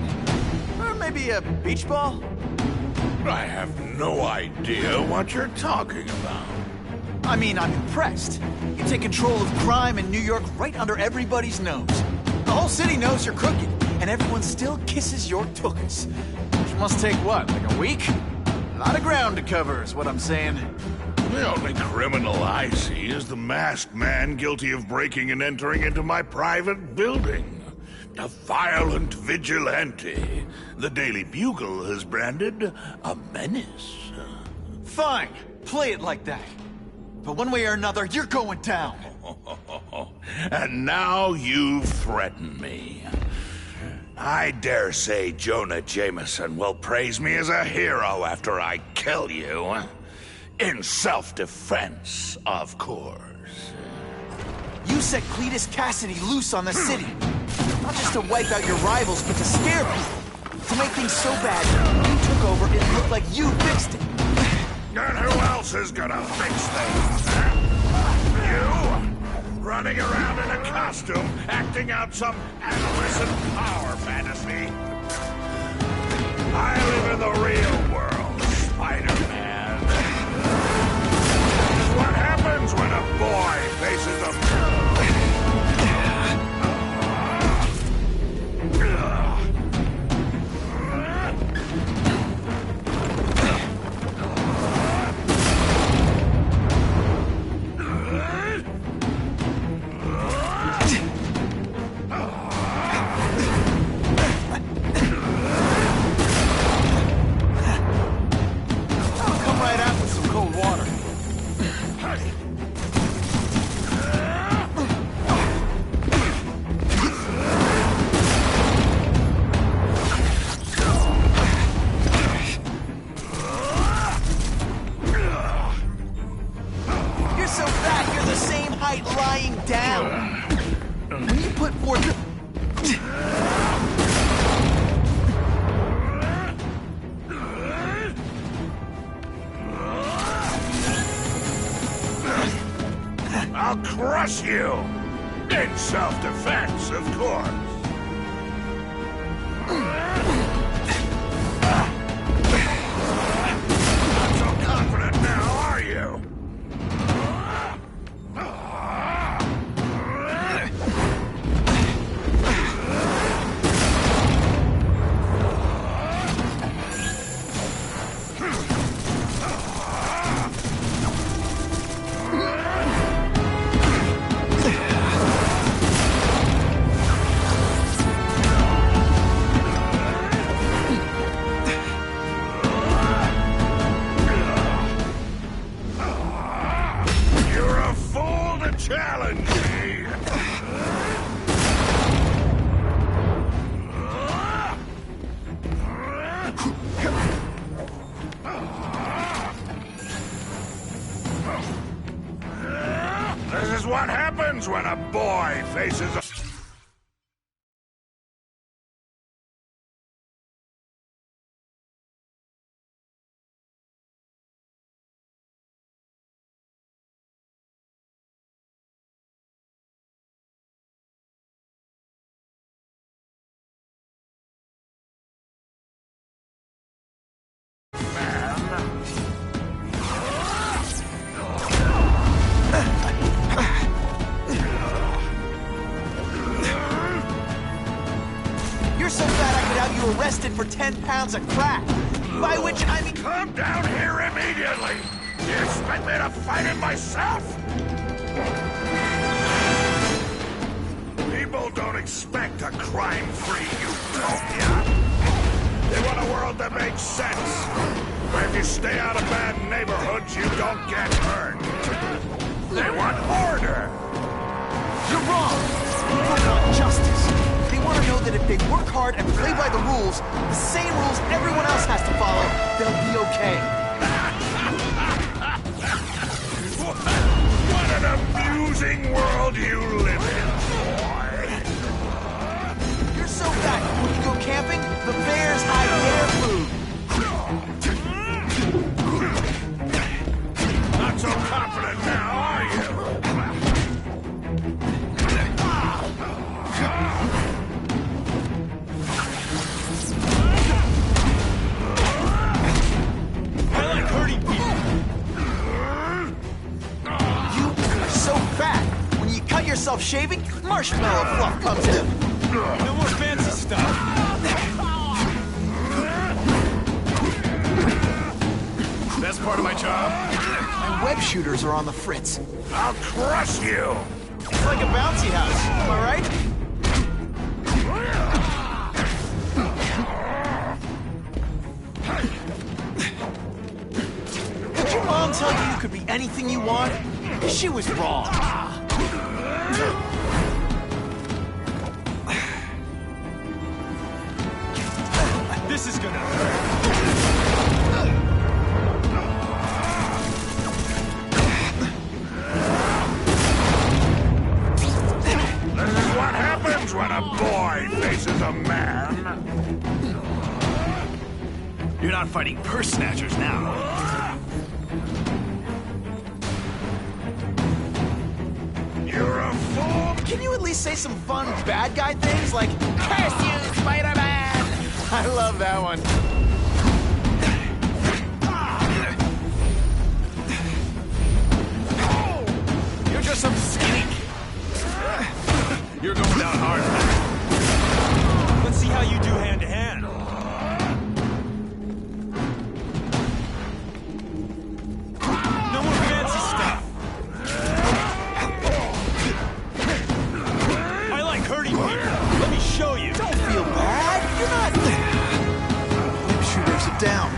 Or maybe a beach ball? I have no idea what you're talking about. I mean, I'm impressed. You take control of crime in New York right under everybody's nose. The whole city knows you're crooked, and everyone still kisses your tuchus. Which must take what, like a week? Lot of ground to cover is what I'm saying. The only criminal I see is the masked man guilty of breaking and entering into my private building. A violent vigilante. The Daily Bugle has branded a menace. Fine, play it like that. But one way or another, you're going down. And now you've threatened me. I dare say Jonah Jameson will praise me as a hero after I kill you. In self-defense, of course. You set Cletus Cassidy loose on the city. Not just to wipe out your rivals, but to scare people. To make things so bad, you took over, it looked like you fixed it. And who else is gonna fix things, huh? You? Running around in a costume, acting out some adolescent power fantasy. I live in the real world, Spider-Man. What happens when a boy faces a... I'll crush you! In self-defense, of course. Not so confident now, are you? Challenge me! This is what happens when a boy faces a... You're so fat I could have you arrested for 10 pounds of crack. By which I mean... Come down here immediately! You expect me to fight it myself? People don't expect a crime-free utopia. They want a world that makes sense. Where if you stay out of bad neighborhoods, you don't get hurt. They want order. You're wrong. People want justice. They want to know that if they work hard and play by the rules, the same rules everyone else has to follow, they'll be okay. What an amusing world you live in, boy. You're so fat, when you go camping, the bears hide their food. Not so confident now, are you? I like hurting people. You are so fat. When you cut yourself shaving, marshmallow fluff comes in. No more fancy stuff. part of my job. My web shooters are on the fritz. I'll crush you! It's like a bouncy house, am I right? Did your mom tell you you could be anything you want? She was wrong. This is gonna hurt. This is what happens when a boy faces a man. You're not fighting purse snatchers now. You're a fool! Can you at least say some fun bad guy things like, "Curse you, Spider-Man"? I love that one. You're just some skinny. You're going down hard. Let's see how you do hand to hand. No more fancy stuff. I like hurting people. Let me show you. Don't feel bad. You're not. Web shooters are down.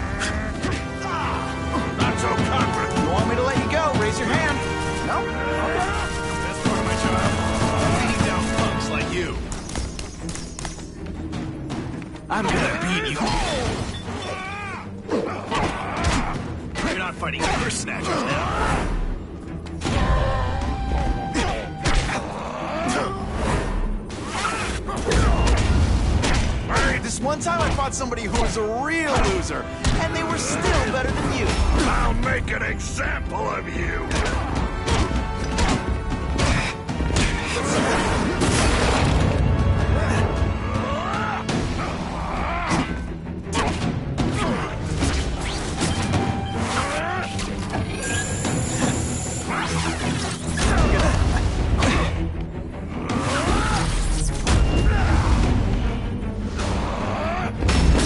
Not so confident. You want me to let you go? Raise your hand. No? Okay. That's part of my job. Beating down punks like you. I'm gonna beat you. You're not fighting purse snatchers now. This one time I fought somebody who was a real loser, and they were still better than you. I'll make an example of you.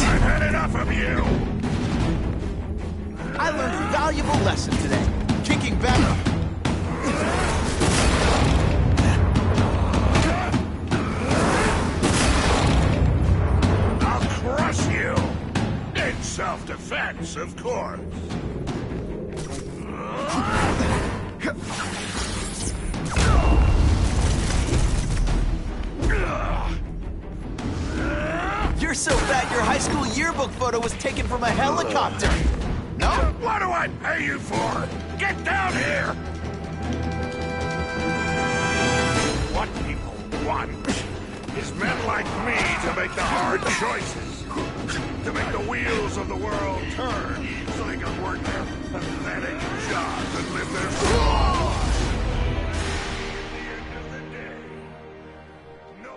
I've had enough of you. I learned a valuable lesson today. Kicking back. I'll crush you. In self-defense, of course. You're so fat your high school yearbook photo was taken from a helicopter. No? What do I pay you for? Get down here! What people want is men like me to make the hard choices. To make the wheels of the world turn so they can work their pathetic jobs and live their lives. At the end of the day, no.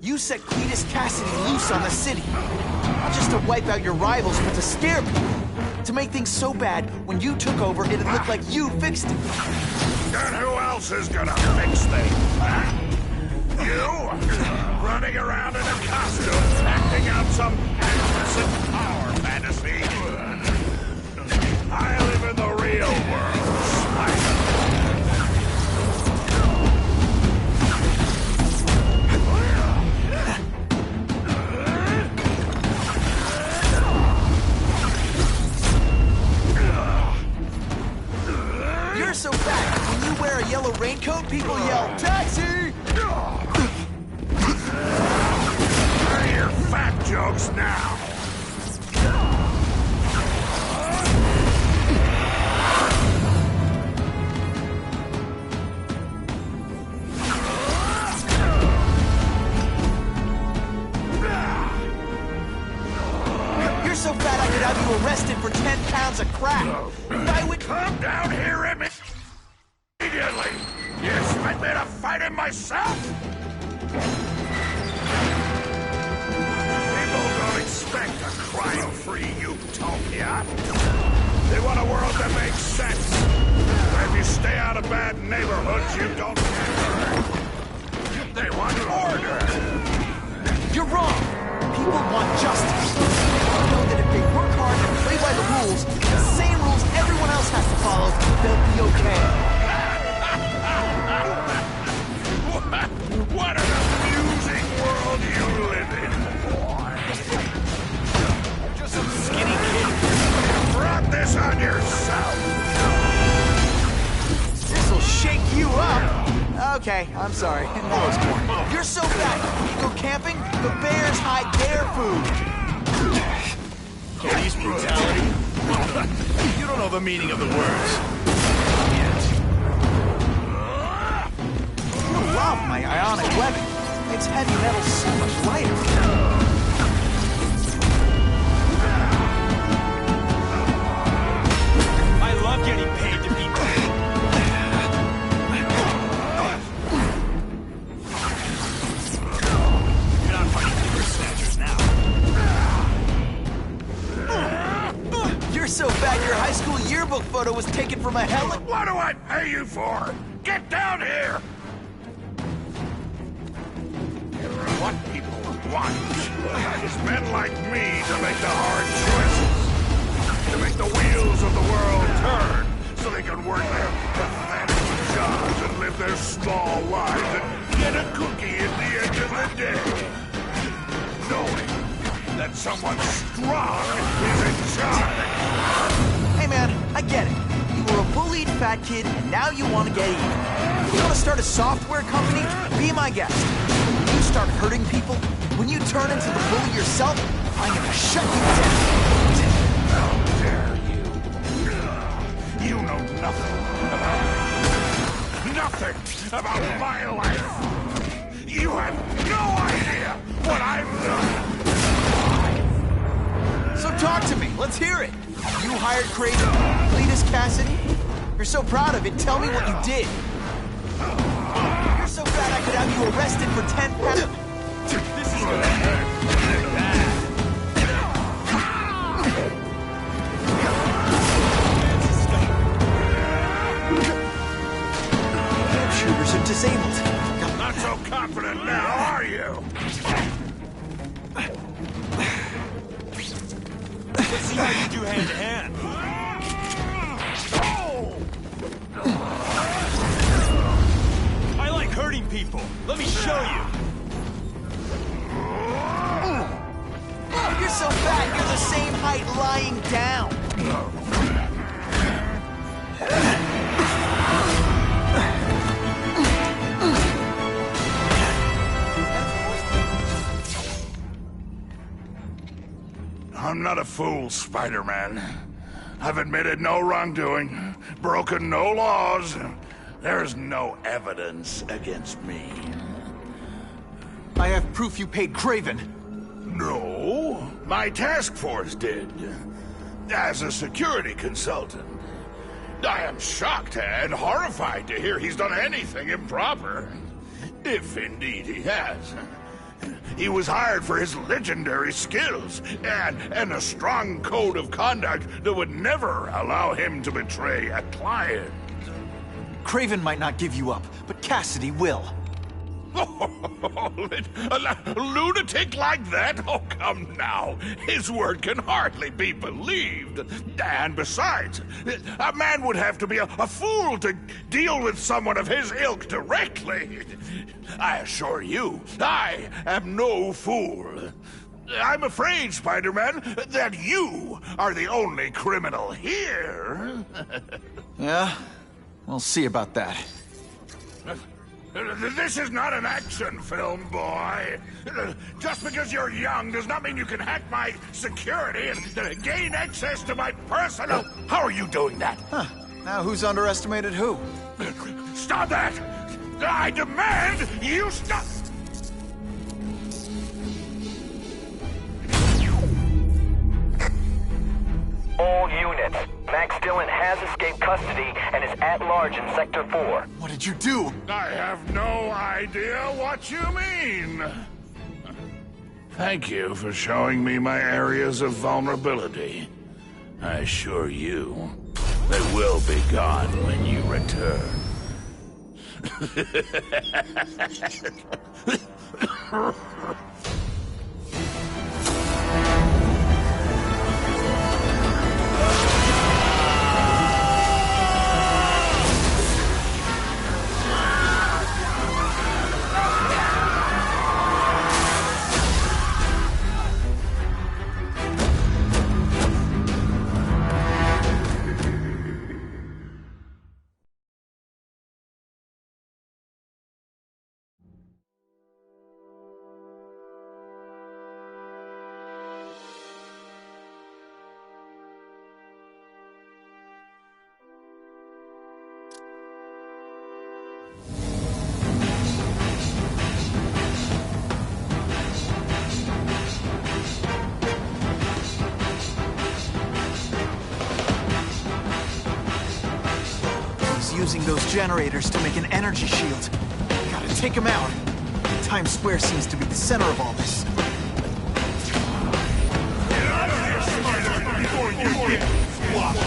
You set Cletus Cassidy loose on the city. Not just to wipe out your rivals, but to scare people. To make things so bad, when you took over, it'd look like you fixed it. And who else is gonna fix things? You? Running around in a costume, acting out some magnificent power fantasy. I live in the real world, Spider. You're so fat, when you wear a yellow raincoat, people yell, "Taxi!" Hear your fat jokes now. You're so fat I could have you arrested for 10 pounds of crack. I would come down here immediately. You expect me to fight him myself? yeah? They want a world that makes sense. Where if you stay out of bad neighborhoods, you don't get hurt. They want order. You're wrong. People want justice. They know that if they work hard and play by the rules, the same rules everyone else has to follow, they'll be okay. What an amusing world you live in, boy. Just some skinny kid. You brought this on yourself. This'll shake you up. Okay, I'm sorry. That was corny. You're so fat. You go camping, the bears hide their food. Police brutality? You don't know the meaning of the words. You love my ionic weapon. Makes heavy metal so much lighter. I love getting paid to be paid. You're not fighting finger snatchers now. You're so fat your high school yearbook photo was taken from a heli- What do I pay you for? Get down here! What people want is men like me to make the hard choices. To make the wheels of the world turn so they can work their pathetic jobs and live their small lives and get a cookie at the end of the day. Knowing that someone strong is in charge. Hey man, I get it. You were a bullied fat kid and now you want to get even. You want to start a software company? Be my guest. When you start hurting people, when you turn into the bully yourself, I'm gonna shut you down. How dare you? You know nothing about my life. You have no idea what I've done. So talk to me. Let's hear it. You hired Craven, Cletus Cassidy? You're so proud of it. Tell me what you did. You're so fat I could have you arrested for 10 pounds. This is gonna hurt. Shooters are disabled. Not so confident now, are you? Let's see how you do hand to hand. I like hurting people. Let me show you. You're so fat, you're the same height lying down. I'm not a fool, Spider-Man. I've admitted no wrongdoing, broken no laws. There's no evidence against me. I have proof you paid Craven. No, my task force did. As a security consultant. I am shocked and horrified to hear he's done anything improper. If indeed he has. He was hired for his legendary skills and a strong code of conduct that would never allow him to betray a client. Craven might not give you up, but Cassidy will. A lunatic like that? Oh, come now. His word can hardly be believed. And besides, a man would have to be a fool to deal with someone of his ilk directly. I assure you, I am no fool. I'm afraid, Spider-Man, that you are the only criminal here. Yeah? We'll see about that. This is not an action film, boy. Just because you're young does not mean you can hack my security and gain access to my personal... How are you doing that? Huh. Now who's underestimated who? Stop that! I demand you stop... All units. Max Dillon has escaped custody and is at large in Sector 4. What did you do? I have no idea what you mean. Thank you for showing me my areas of vulnerability. I assure you, they will be gone when you return. Using those generators to make an energy shield. Gotta take him out. Times Square seems to be the center of all this. Get out of here, Spider, before you get flopped.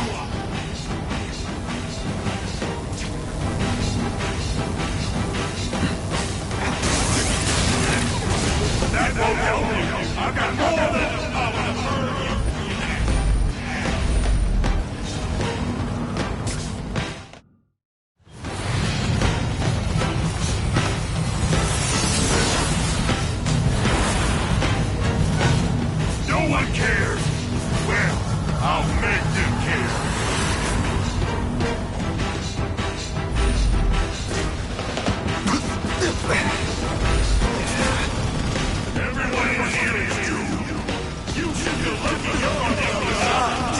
That won't help me. I've got more than enough power to murder you. No one cares. Well, I'll make them care. Everyone in here is doomed. You should feel lucky you're on the other side.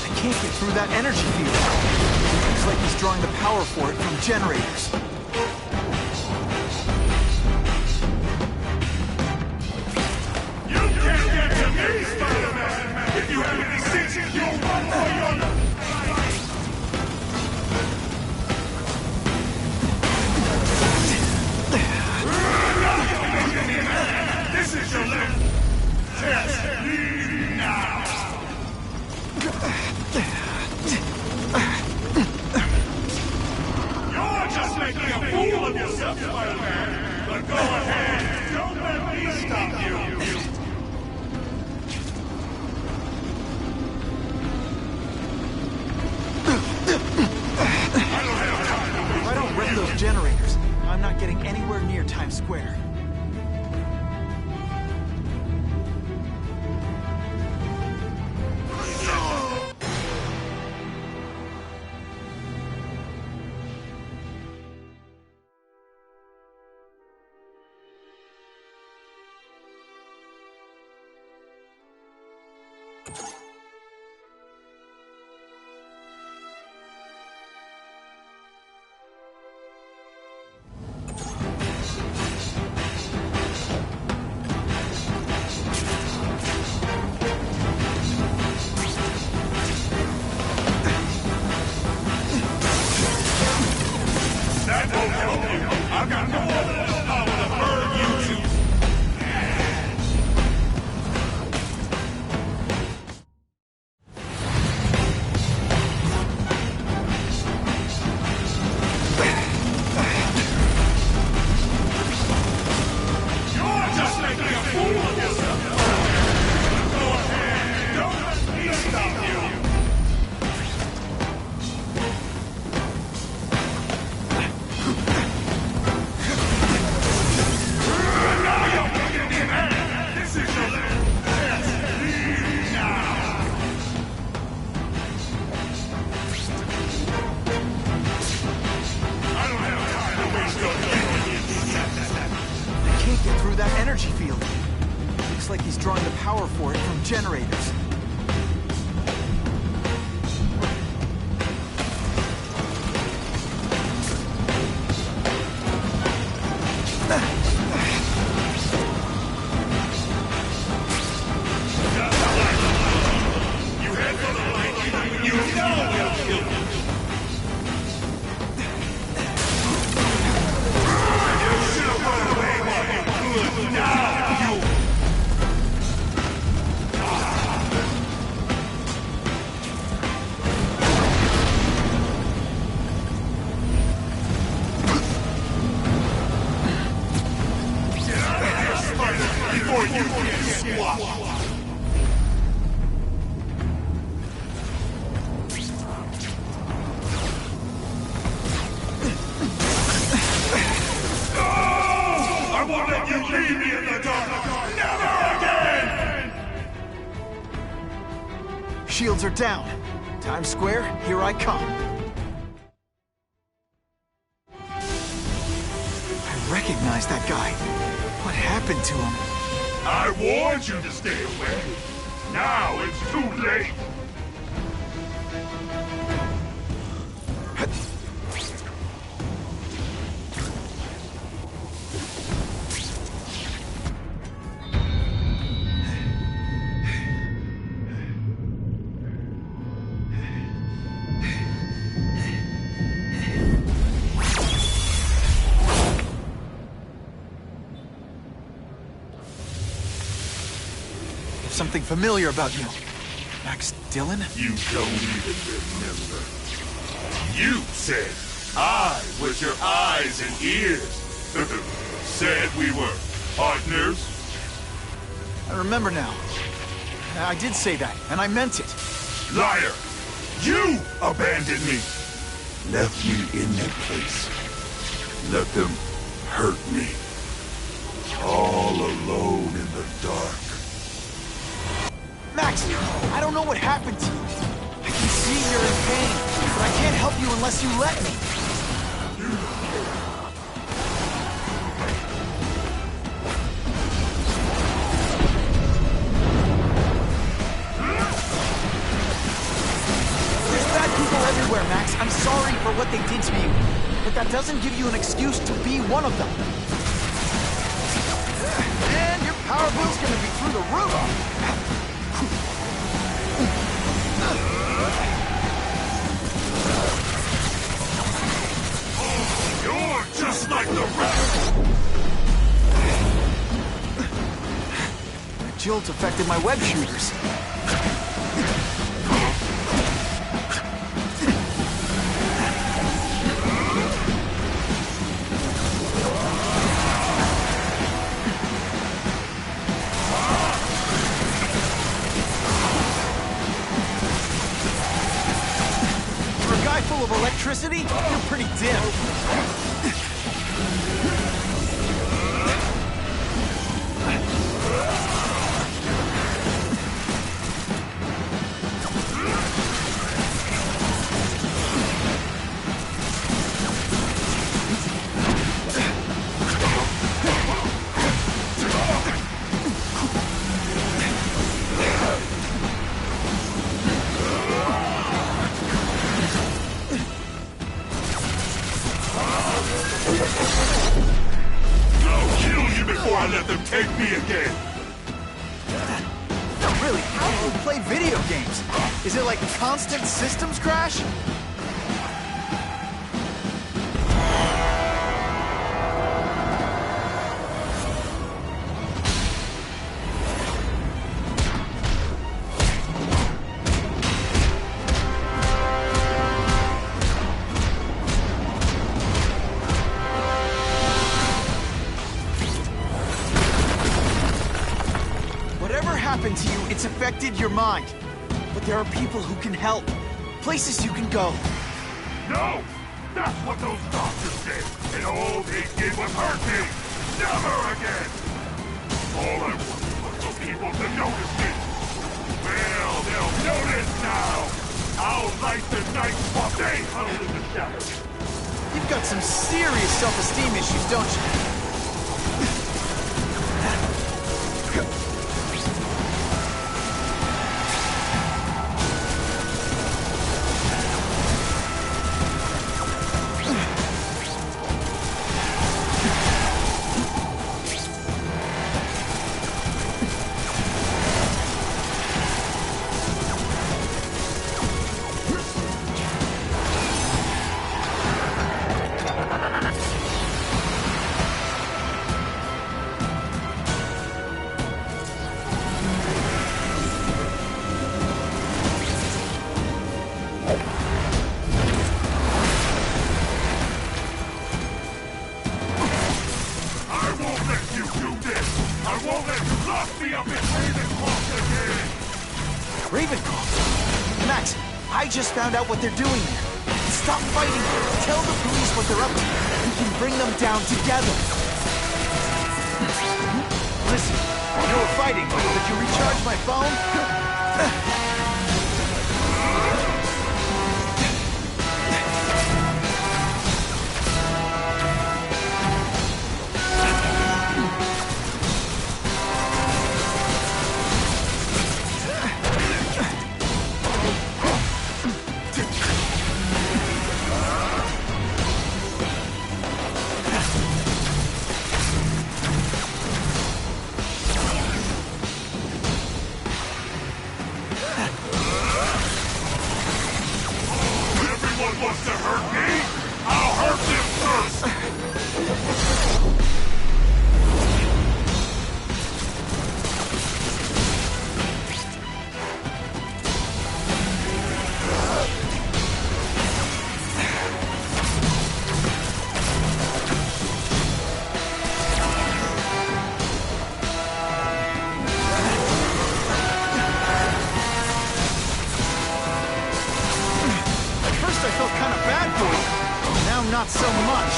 I can't get through that energy field. Looks like he's drawing the power for it from generators. You can't get to me, Spider-Man! If you have any sense, you'll run for your life! This is your last test. Leave now! You're just making a fool of yourself, Spider-Man! But go ahead! Don't let me stop you! If I don't rip those generators, I'm not getting anywhere near Times Square. That won't help you. I've got no other power to burn you to. You're just making a fool of yourself. Go ahead. Don't let me stop you. This is your last test. Leave now. I don't have time to waste your I can't get through that energy field. Looks like he's drawing the power for it from generators. You head for the light, you know we'll kill you. shields are down. Times Square, here I come. I recognize that guy. What happened to him? I warned you to stay away. Now it's too late. Something familiar about you. Max Dillon? You don't even remember. You said I was your eyes and ears. Said we were partners. I remember now. I did say that, and I meant it. Liar! You abandoned me! Left me in that place. Let them hurt me. All alone in the dark. Max, I don't know what happened to you. I can see you're in pain, but I can't help you unless you let me. There's bad people everywhere, Max. I'm sorry for what they did to you, but that doesn't give you an excuse to be one of them. And your power bill's gonna be through the roof. You're just like the rest! The jolt affected my web shooters. Full of electricity? You're pretty dim. I let them take me again! No, really, how do you play video games? Is it like constant systems crash? Happened to you, it's affected your mind. But there are people who can help. Places you can go. No! That's what those doctors did! And all they did was hurt me! Never again! All I wanted was for people to notice me! Well, they'll notice now! I'll light the night while they huddle in the shadows! You've got some serious self-esteem issues, don't you? Ravencroft? Max, I just found out what they're doing there. Stop fighting. Tell the police what they're up to. We can bring them down together. Listen, I know we're fighting, but could you recharge my phone? want to hurt me? I'll hurt them first! Not so much.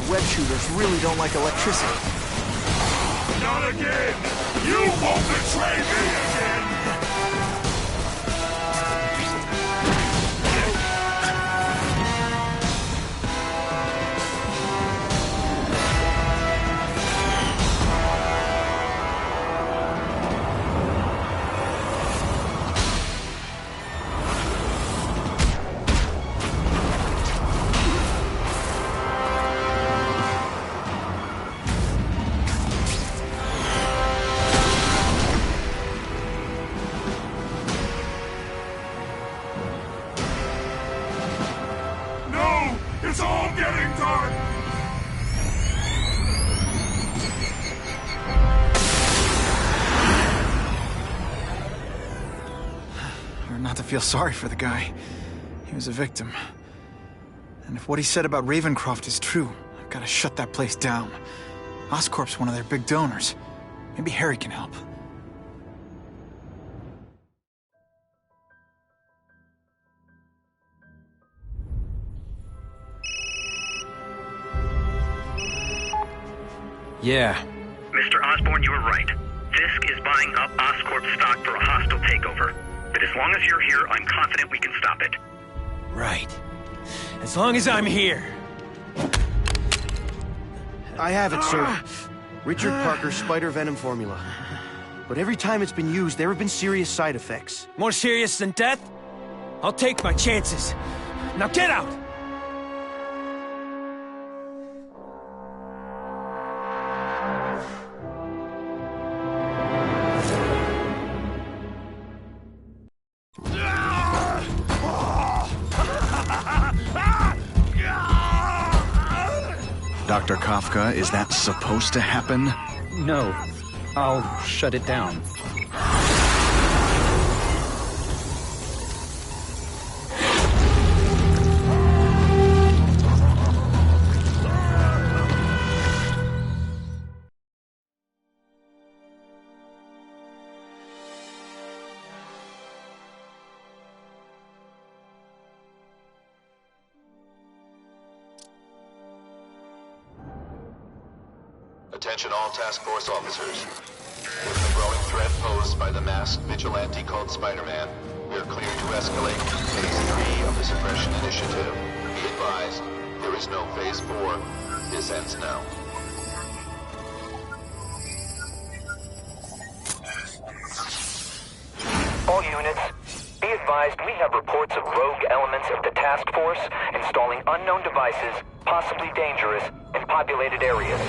Web shooters really don't like electricity. Not again! You won't betray me again! It's all getting dark! Hard not to feel sorry for the guy. He was a victim. And if what he said about Ravencroft is true, I've got to shut that place down. Oscorp's one of their big donors. Maybe Harry can help. Yeah. Mr. Osborn, you were right. Fisk is buying up Oscorp stock for a hostile takeover. But as long as you're here, I'm confident we can stop it. Right. As long as I'm here. I have it, sir. Richard Parker's spider venom formula. But every time it's been used, there have been serious side effects. More serious than death? I'll take my chances. Now get out! Dr. Kafka, is that supposed to happen? No. I'll shut it down. Attention all task force officers. Given the growing threat posed by the masked vigilante called Spider-Man, we are clear to escalate Phase 3 of the Suppression Initiative. Be advised, there is no Phase 4. This ends now. All units, be advised we have reports of rogue elements of the task force installing unknown devices, possibly dangerous, in populated areas.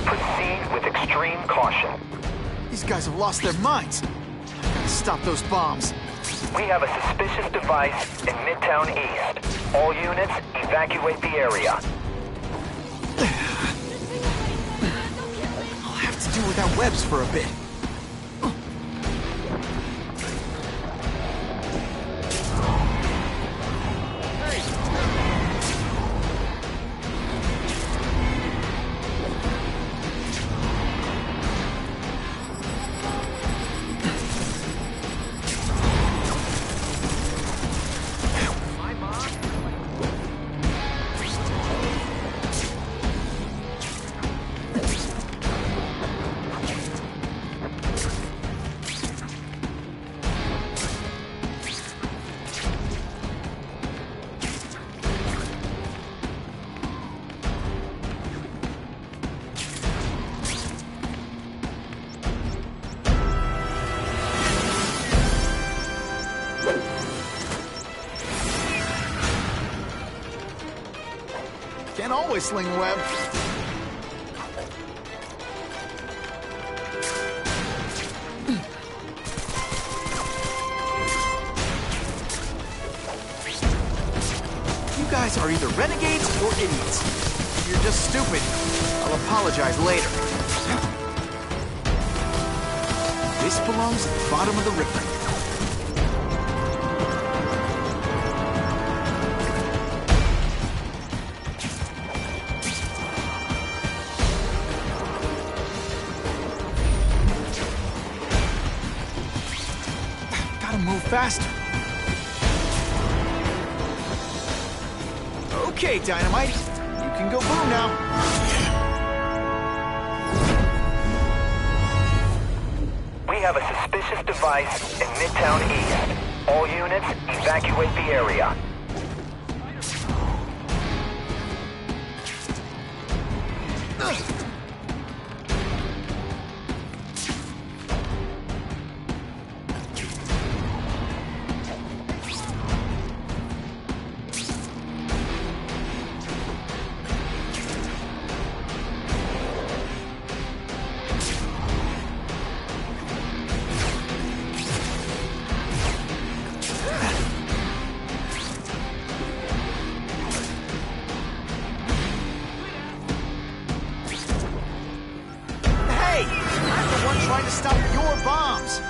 Proceed with extreme caution. These guys have lost their minds. I've got to stop those bombs. We have a suspicious device in Midtown East. All units, evacuate the area. I'll have to do without webs for a bit. Can't always sling web. guys are either renegades or idiots. If you're just stupid, I'll apologize later. This belongs at the bottom of the river. Gotta move faster. Okay, Dynamite. You can go boom now. We have a suspicious device in Midtown East. All units, evacuate the area. Trying to stop your bombs.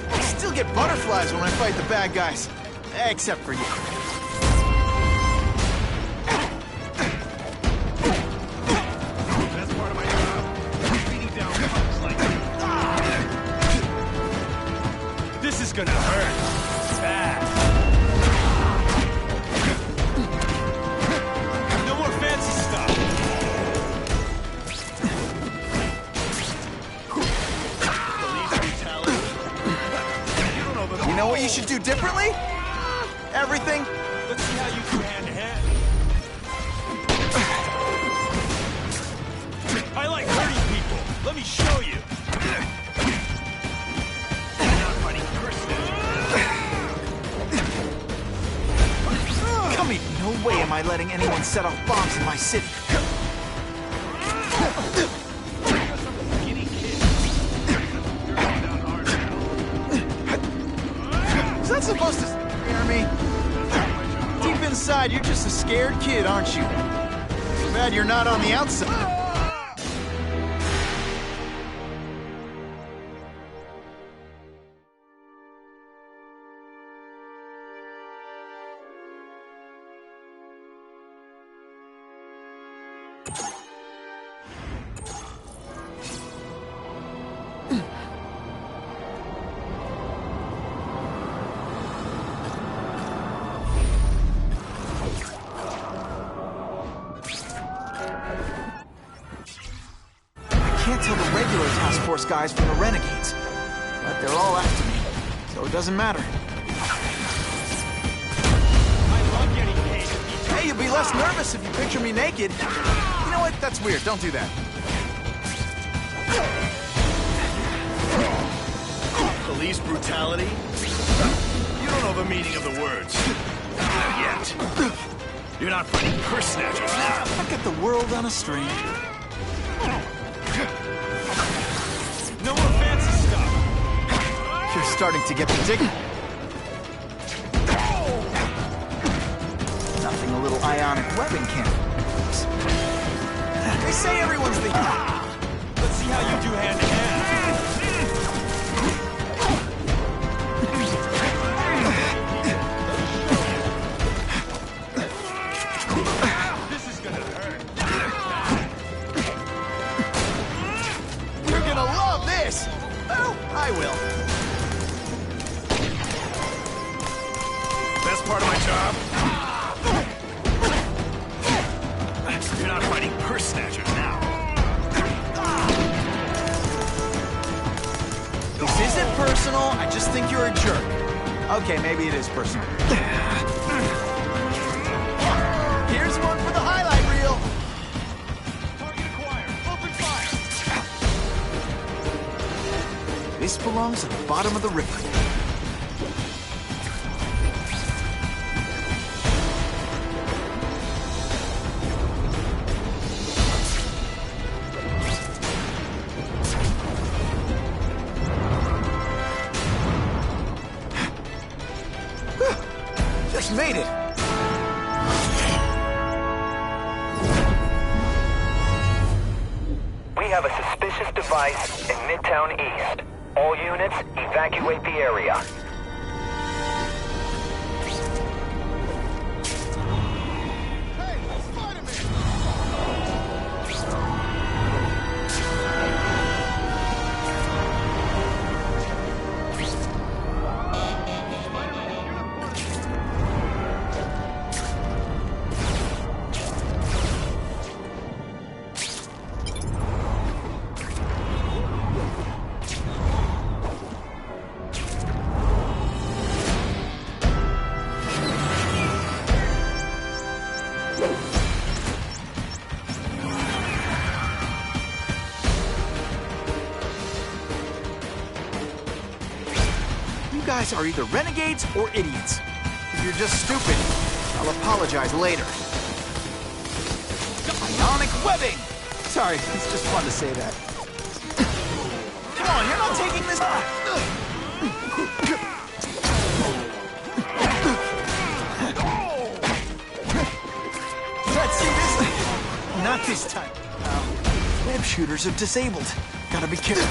I still get butterflies when I fight the bad guys. Except for you. That's part of my job. Beating down punks like you. This is gonna hurt. Bad. You know what you should do differently? Everything. Let's see how you do hand to hand. I like hurting people. Let me show you. You're not fighting person. Come here. No way am I letting anyone set off bombs in my city. Is that supposed to scare me? Deep inside, you're just a scared kid, aren't you? Too bad you're not on the outside. I can't tell the regular task force guys from the renegades, but they're all after me, so it doesn't matter. I love getting paid. Hey, you'll be less nervous if you picture me naked. You know what? That's weird. Don't do that. Police brutality? You don't know the meaning of the words. Not yet. You're not fighting purse snatchers now. Look at the world on a string. No more fancy stuff. You're starting to get ridiculous. Nothing a little ionic webbing can't fix. They say everyone's the... Let's see how you do hand to hand. This is gonna hurt. You're gonna love this! Well, I will. Best part of my job? You're not fighting purse snatchers now. This isn't personal, I just think you're a jerk. Okay, maybe it is personal. Here's one for the highlight reel. Target acquired. Open fire. This belongs at the bottom of the river. just made it! We have a suspicious device in Midtown East. All units, evacuate the area. You guys are either renegades or idiots. If you're just stupid, I'll apologize later. Ionic webbing! Sorry, it's just fun to say that. Come on, you're not taking this... Let's see this... Not this time. Web shooters are disabled. Gotta be careful.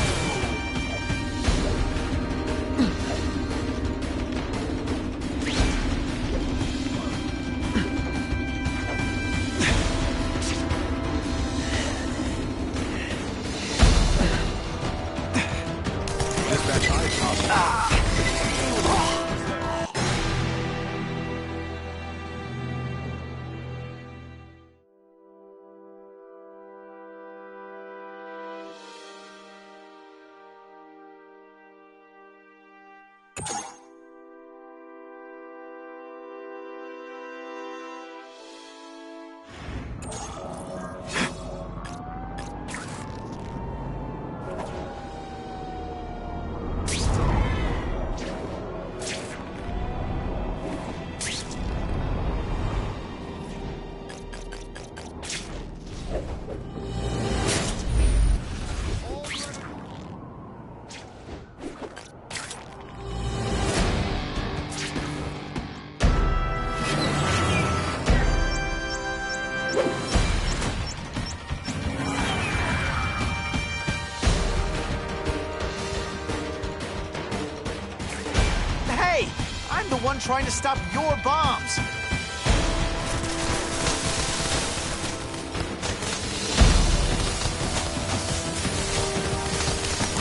I'm the one trying to stop your bombs!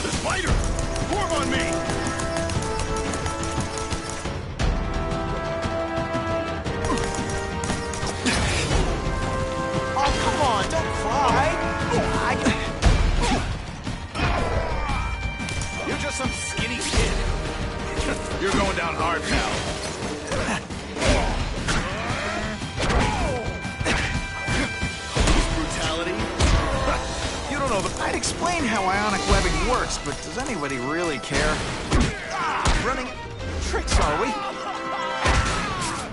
The spider! Form on me! Oh, come on, don't cry! You're just some skinny kid. You're going down hard now. Brutality? You don't know, but I'd explain how ionic webbing works, but does anybody really care? Running tricks, are we?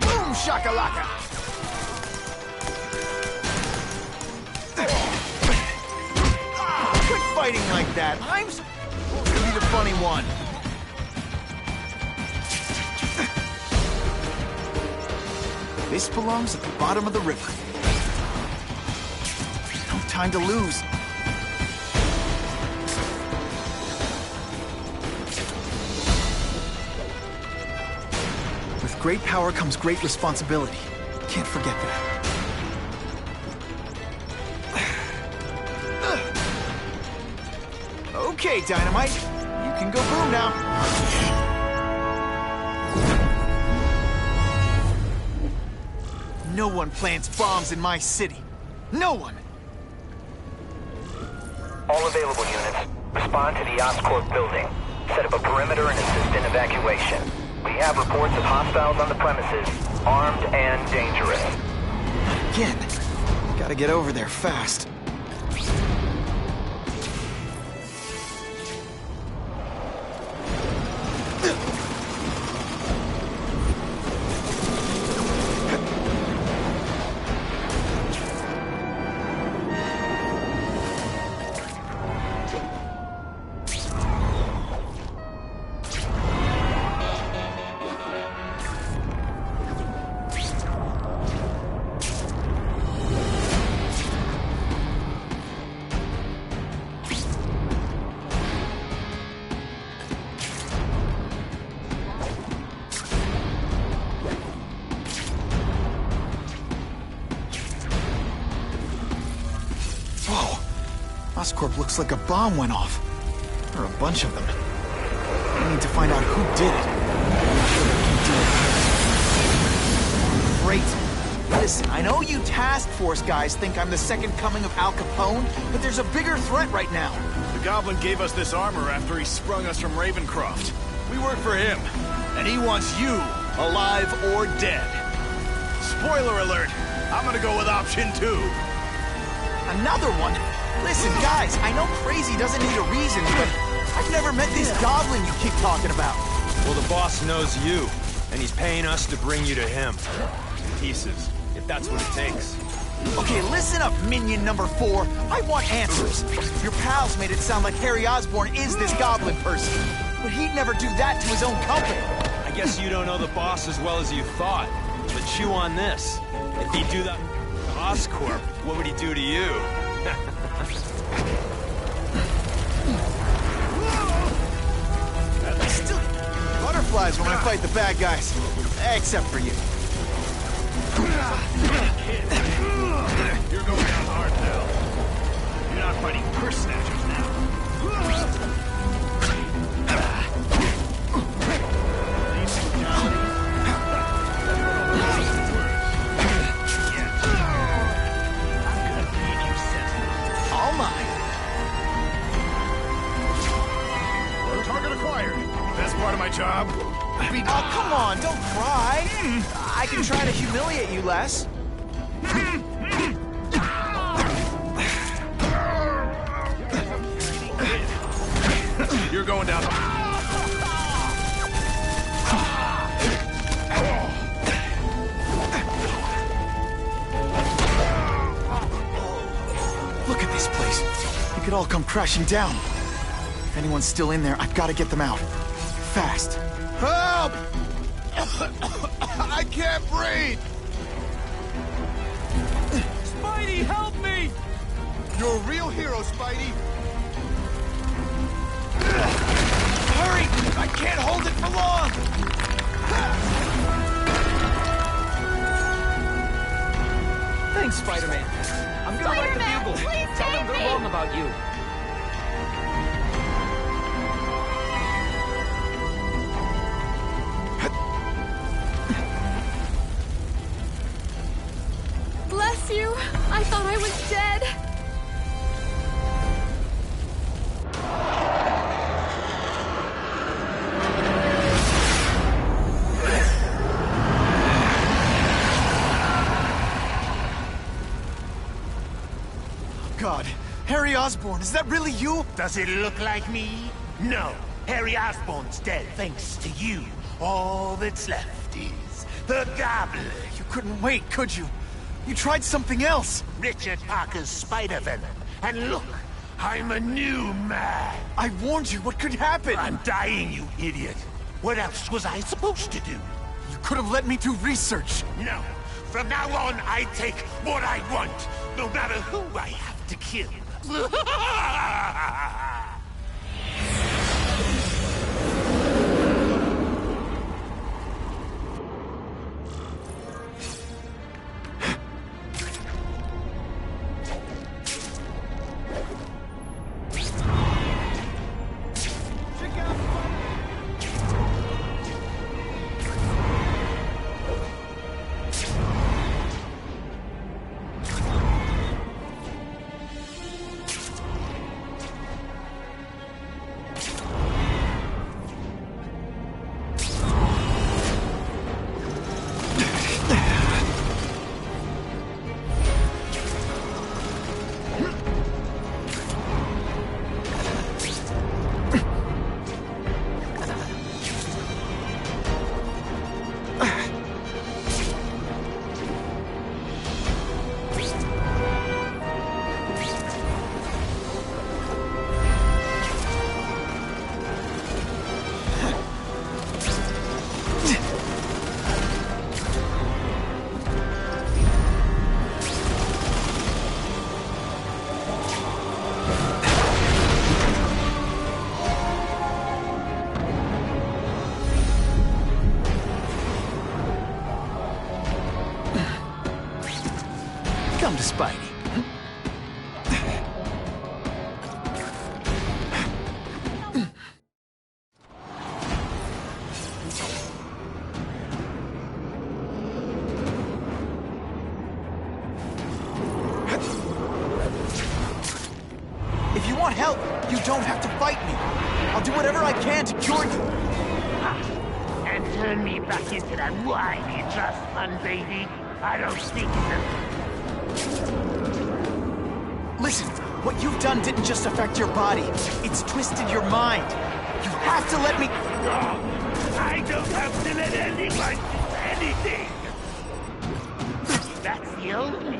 Boom shakalaka! Quit fighting like that. I'm supposed to be the funny one. This belongs at the bottom of the river. No time to lose. With great power comes great responsibility. Can't forget that. Okay, Dynamite. You can go boom now. No one plants bombs in my city. No one! All available units, respond to the Oscorp building. Set up a perimeter and assist in evacuation. We have reports of hostiles on the premises, armed and dangerous. Again. Gotta get over there fast. Oscorp looks like a bomb went off. Or a bunch of them. I need to find out who did it. Great. Listen, I know you task force guys think I'm the second coming of Al Capone, but there's a bigger threat right now. The Goblin gave us this armor after he sprung us from Ravencroft. We work for him, and he wants you alive or dead. Spoiler alert, I'm gonna go with option 2. Another one? Listen, guys, I know crazy doesn't need a reason, but I've never met this Goblin you keep talking about. Well, the boss knows you, and he's paying us to bring you to him. Pieces, if that's what it takes. Okay, listen up, minion number 4. I want answers. Your pals made it sound like Harry Osborn is this Goblin person, but he'd never do that to his own company. I guess you don't know the boss as well as you thought, but chew on this. If he'd do that to Oscorp, what would he do to you? Still butterflies when I fight the bad guys, except for you. You're going down hard now. You're not fighting purse snatchers now. All mine. Target acquired. Best part of my job? Oh, come on, don't cry. I can try to humiliate you less. You're going down. Look at this place. It could all come crashing down. If anyone's still in there, I've got to get them out. Fast. Help! I can't breathe! Spidey, help me! You're a real hero, Spidey. Hurry! I can't hold it for long! Thanks, Spider-Man. I'm gonna write the bugle. Tell them they're wrong about you. Bless you. I thought I was dead. God, Harry Osborn, is that really you? Does it look like me? No. Harry Osborn's dead thanks to you. All that's left is the Goblin. You couldn't wait, could you? You tried something else. Richard Parker's Spider-Venom. And look, I'm a new man. I warned you what could happen. I'm dying, you idiot. What else was I supposed to do? You could have let me do research. No. From now on, I take what I want, no matter who I have to kill. Come to Spidey. help. You don't have to fight me. I'll do whatever I can to cure you. And turn me back into that whiny trust fund baby. I don't think Listen, what you've done didn't just affect your body. It's twisted your mind. You have to let me... Wrong. I don't have to let anyone do anything. That's the only.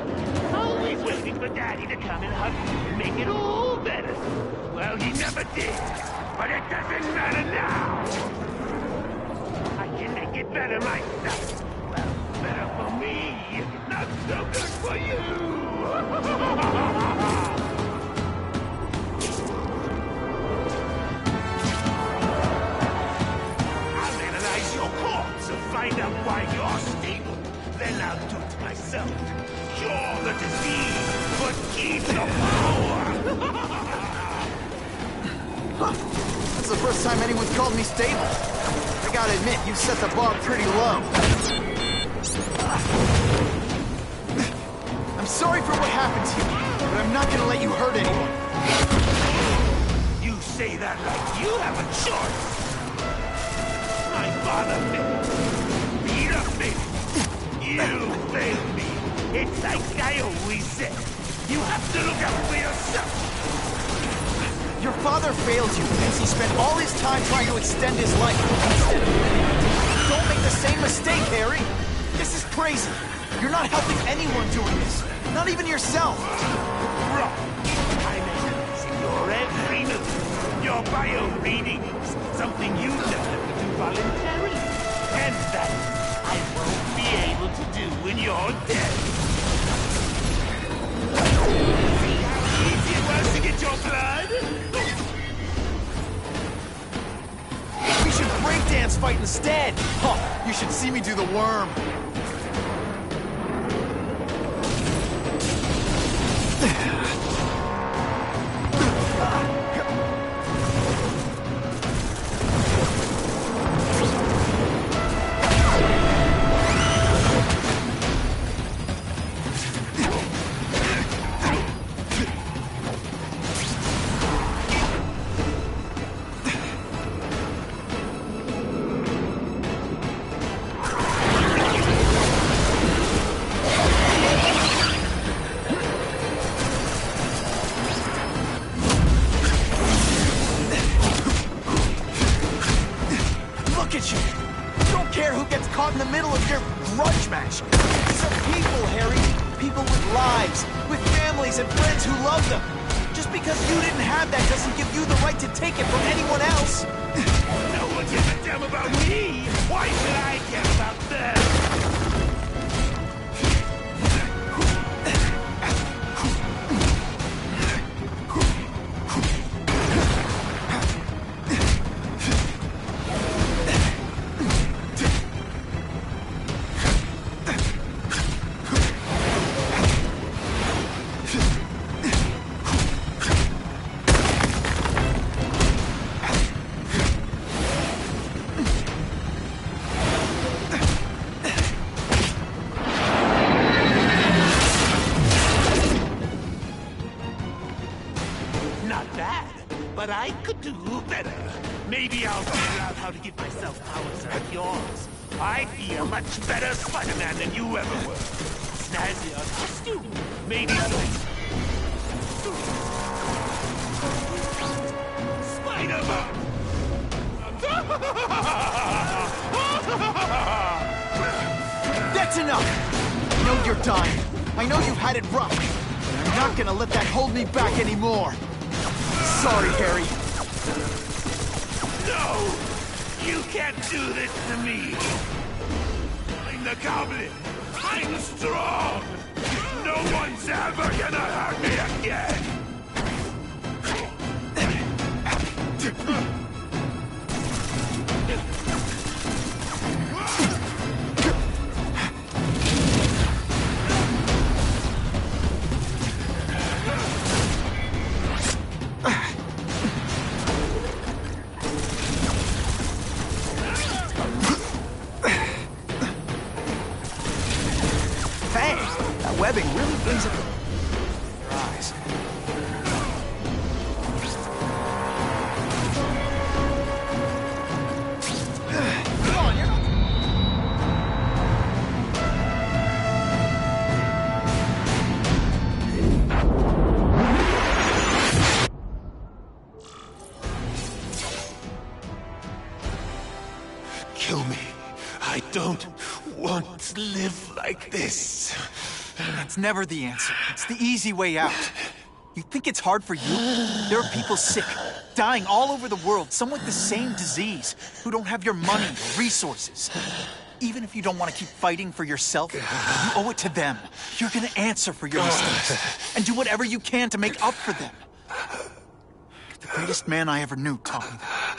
Always waiting for Daddy to come and hug me and make it all better. Well, he never did. But it doesn't matter now. I can make it better myself. Well, better for me. Not so good for you. I'll analyze your corpse and find out why you're stable. Then I'll do it myself. Cure the disease, but keep the power! That's the first time anyone's called me stable. I gotta admit, you set the bar pretty low. I'm sorry for what happened to you, but I'm not gonna let you hurt anyone. You say that like you have a choice. My father failed. Peter failed. You failed me. It's like I always said. You have to look out for yourself. Your father failed you because he spent all his time trying to extend his life instead of living it. Don't make the same mistake, Harry. This is crazy. You're not helping anyone doing this. Not even yourself. Wrong. I'm analyzing your every move. Your bio readings. Something you learn to do voluntarily. And that I won't be able to do when you're dead. See how easy it was to get your blood? We should breakdance fight instead. Huh, you should see me do the worm. But I could do better. Maybe I'll figure out how to give myself powers like yours. I'd be a much better Spider-Man than you ever were. Snazzier costume. Maybe Spider-Man! That's enough! I know you're dying. I know you've had it rough. But I'm not gonna let that hold me back anymore. Sorry, Harry. No! You can't do this to me! I'm the Goblin! I'm strong! No one's ever gonna hurt me again! Webbing really brings up your eyes. kill me. I don't want to live like this. That's never the answer. It's the easy way out. You think it's hard for you? There are people sick, dying all over the world, some with the same disease, who don't have your money or resources. Even if you don't want to keep fighting for yourself, you owe it to them. You're gonna answer for your mistakes, and do whatever you can to make up for them. The greatest man I ever knew taught me that.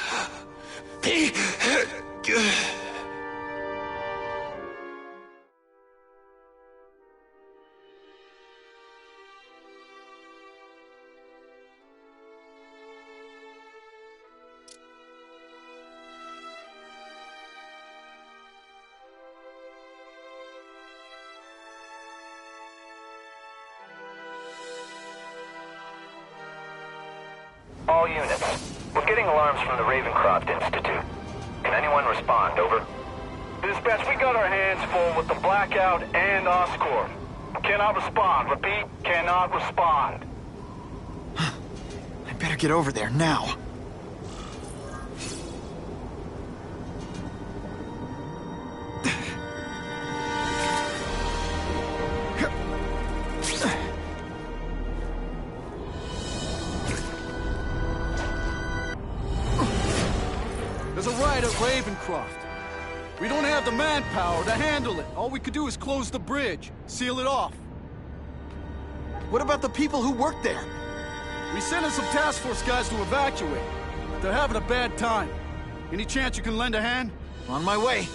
All units. We're getting alarms from the Ravencroft Institute. Can anyone respond? Over. Dispatch, we got our hands full with the Blackout and Oscorp. Cannot respond. Repeat, cannot respond. I better get over there now. There's a riot at Ravencroft. We don't have the manpower to handle it. All we could do is close the bridge, seal it off. What about the people who work there? We sent in some task force guys to evacuate. They're having a bad time. Any chance you can lend a hand? On my way.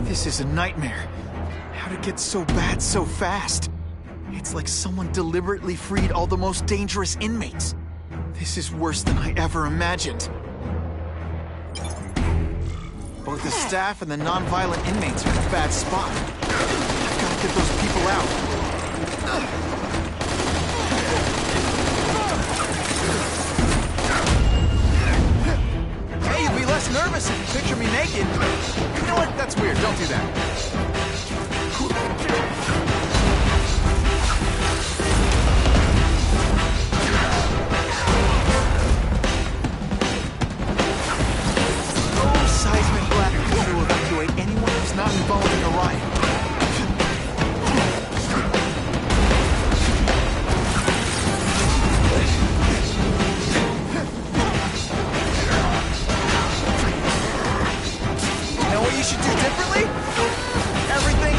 This is a nightmare. How to get so bad so fast? It's like someone deliberately freed all the most dangerous inmates. This is worse than I ever imagined. Both the staff and the non-violent inmates are in a bad spot. I've got to get those people out. Hey, you'd be less nervous if you picture me naked. You know what? That's weird. Don't do that. Seismic bladder to evacuate anyone who's not involved in the riot. You know what you should do differently? Everything.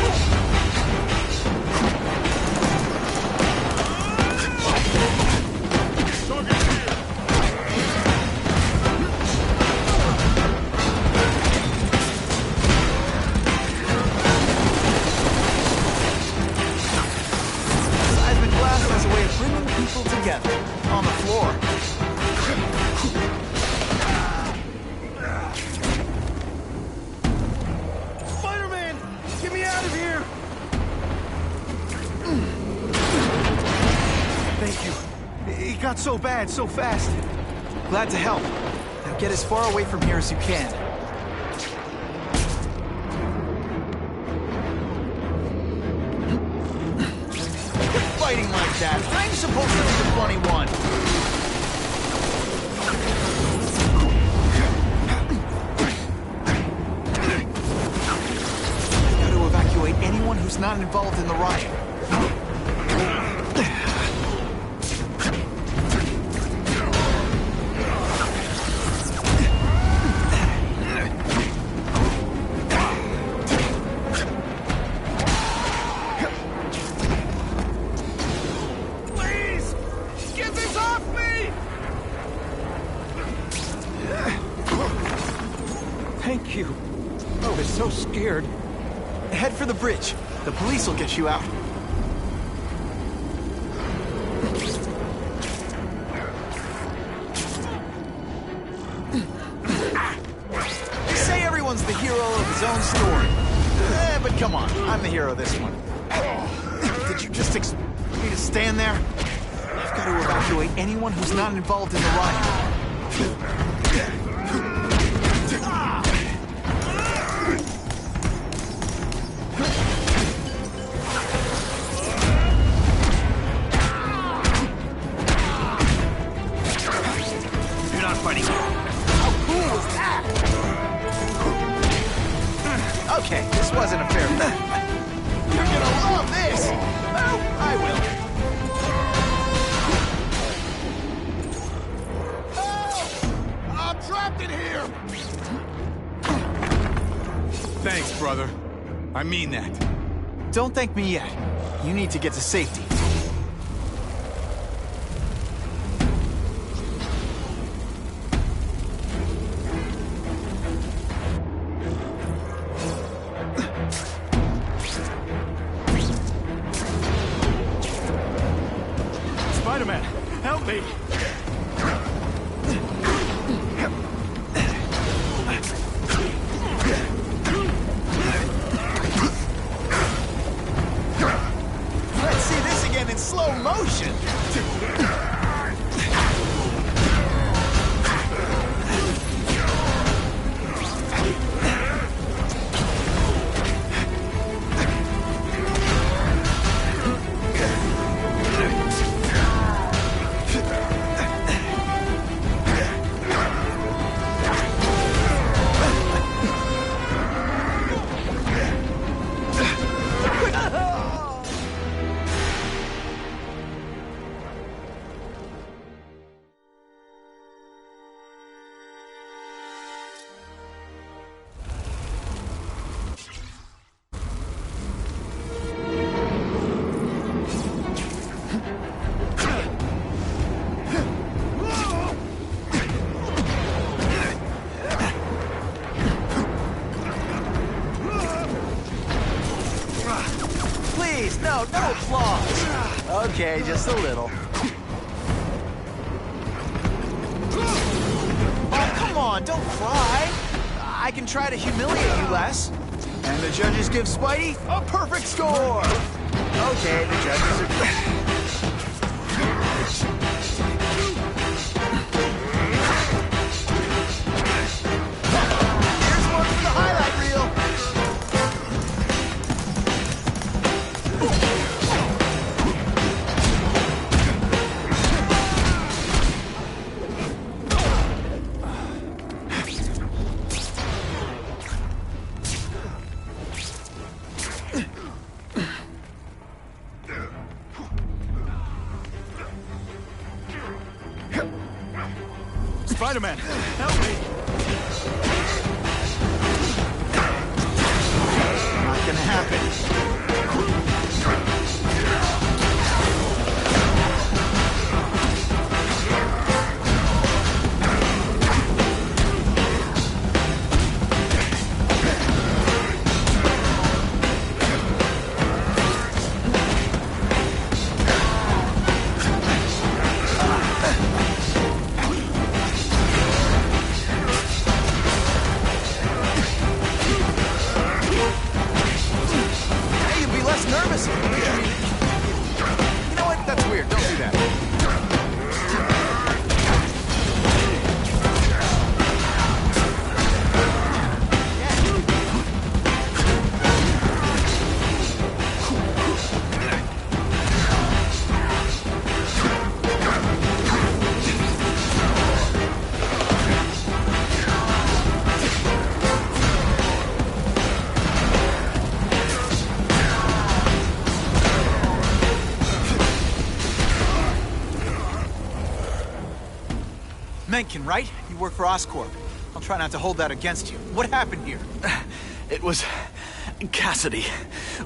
Together, on the floor. Spider-Man! Get me out of here! Thank you. It got so bad, so fast. Glad to help. Now get as far away from here as you can. Fighting like that. I'm supposed to be the funny one. I've got to evacuate anyone who's not involved in the riot. Thank you. I was so scared. Head for the bridge. The police will get you out. They say everyone's the hero of his own story. But come on, I'm the hero of this one. Did you just expect me to stand there? I've got to evacuate anyone who's not involved in the riot. Okay, this wasn't a fair fight. You're gonna love this! Well, I will. Help! I'm trapped in here! Thanks, brother. I mean that. Don't thank me yet. You need to get to safety. Spider-Man, help me! Let's see this again in slow motion. Please, no applause. Okay, just a little. Oh, come on, don't cry. I can try to humiliate you less. And the judges give Spidey a perfect score. Okay, the judges are... Here's one for the highlight reel. Spider-Man, help me! Not gonna happen. Hey, you'd be less nervous. You know what? That's weird. Don't do that. Mencken, right? You work for Oscorp. I'll try not to hold that against you. What happened here? It was Cassidy.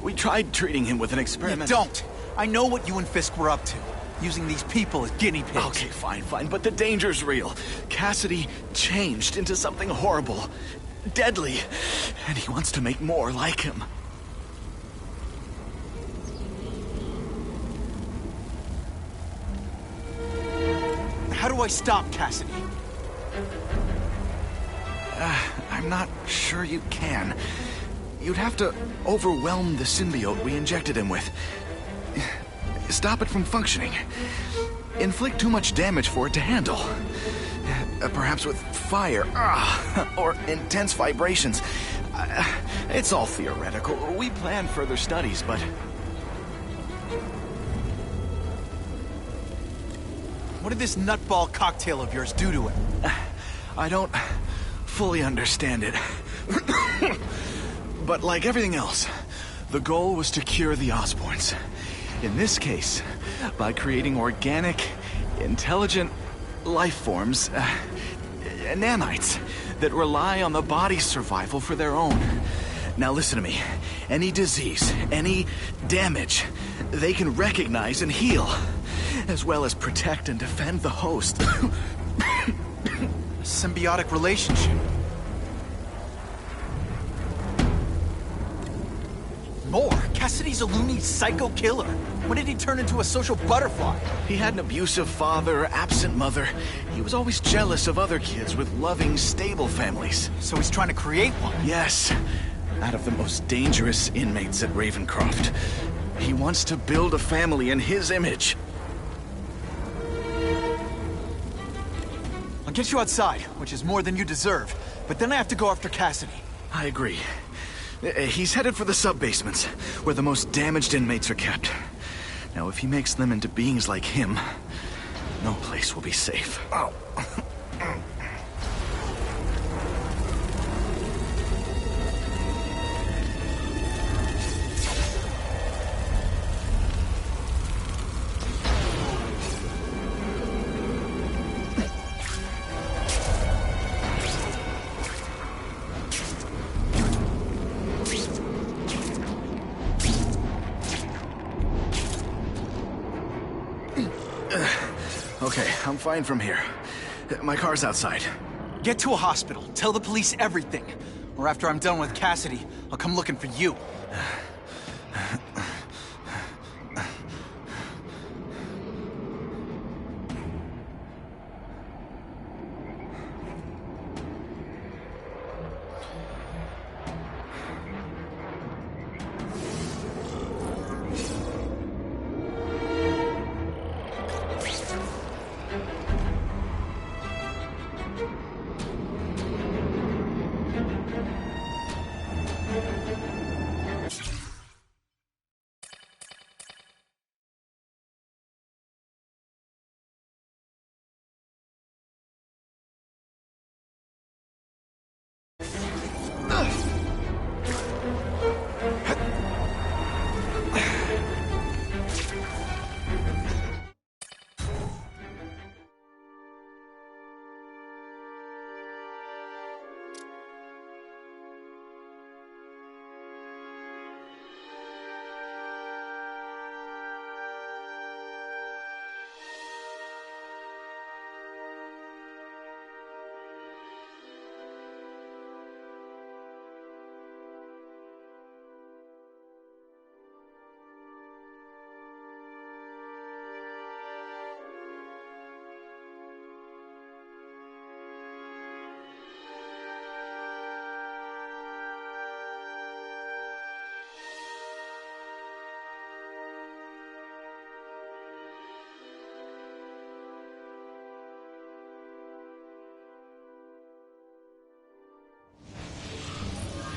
We tried treating him with an experiment. You don't! I know what you and Fisk were up to. Using these people as guinea pigs. Okay, fine, but the danger's real. Cassidy changed into something horrible, deadly, and he wants to make more like him. How do I stop Cassidy? I'm not sure you can. You'd have to overwhelm the symbiote we injected him with. Stop it from functioning. Inflict too much damage for it to handle. Perhaps with fire, or intense vibrations. It's all theoretical. We plan further studies, but... What did this nutball cocktail of yours do to him? I don't fully understand it. But like everything else, the goal was to cure the Osborns. In this case, by creating organic, intelligent life forms, nanites, that rely on the body's survival for their own. Now listen to me. Any disease, any damage, they can recognize and heal, as well as protect and defend the host. Symbiotic relationship. More. Cassidy's a loony psycho killer. When did he turn into a social butterfly? He had an abusive father, absent mother. He was always jealous of other kids with loving, stable families. So he's trying to create one? Yes. Out of the most dangerous inmates at Ravencroft. He wants to build a family in his image. I'll get you outside, which is more than you deserve. But then I have to go after Cassidy. I agree. He's headed for the sub-basements, where the most damaged inmates are kept. Now, if he makes them into beings like him, no place will be safe. Oh. Okay, I'm fine from here. My car's outside. Get to a hospital. Tell the police everything. Or after I'm done with Cassidy, I'll come looking for you.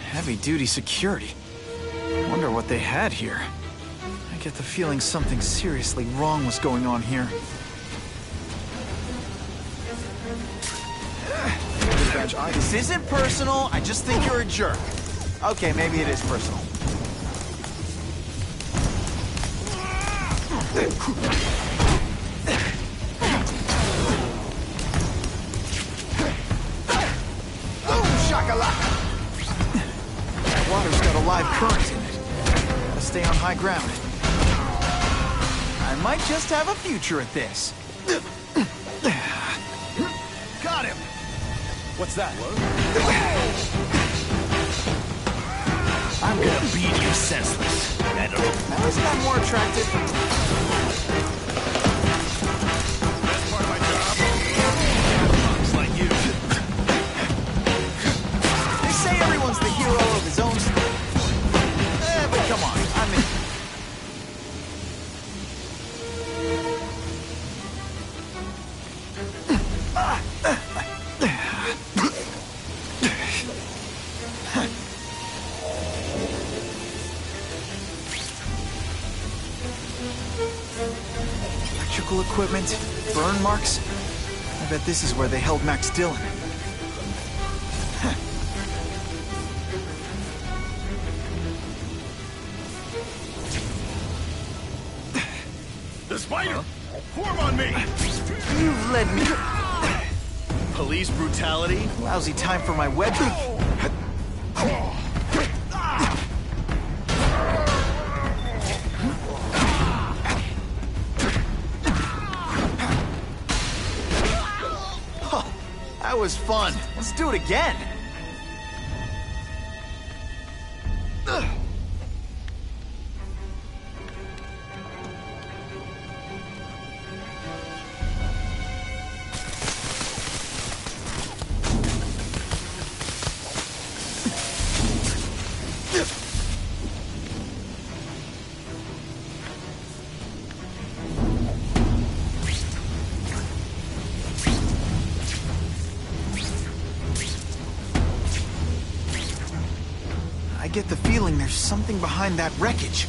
Heavy-duty security. Wonder what they had here. I get the feeling something seriously wrong was going on here. This isn't personal, I just think you're a jerk. Okay, maybe it is personal. Shakalaka! That water's got a live current in it. Gotta stay on high ground. I might just have a future at this. Got him! What's that? I'm gonna beat you senseless. Now isn't that more attractive? Best part of my job? Punks like you. They say everyone's the hero of his own story. But come on, I'm in. Electrical equipment, burn marks. I bet this is where they held Max Dillon. the spider! Form on me! You've led me. Police brutality? Lousy time for my web. That was fun. Let's do it again. I get the feeling there's something behind that wreckage.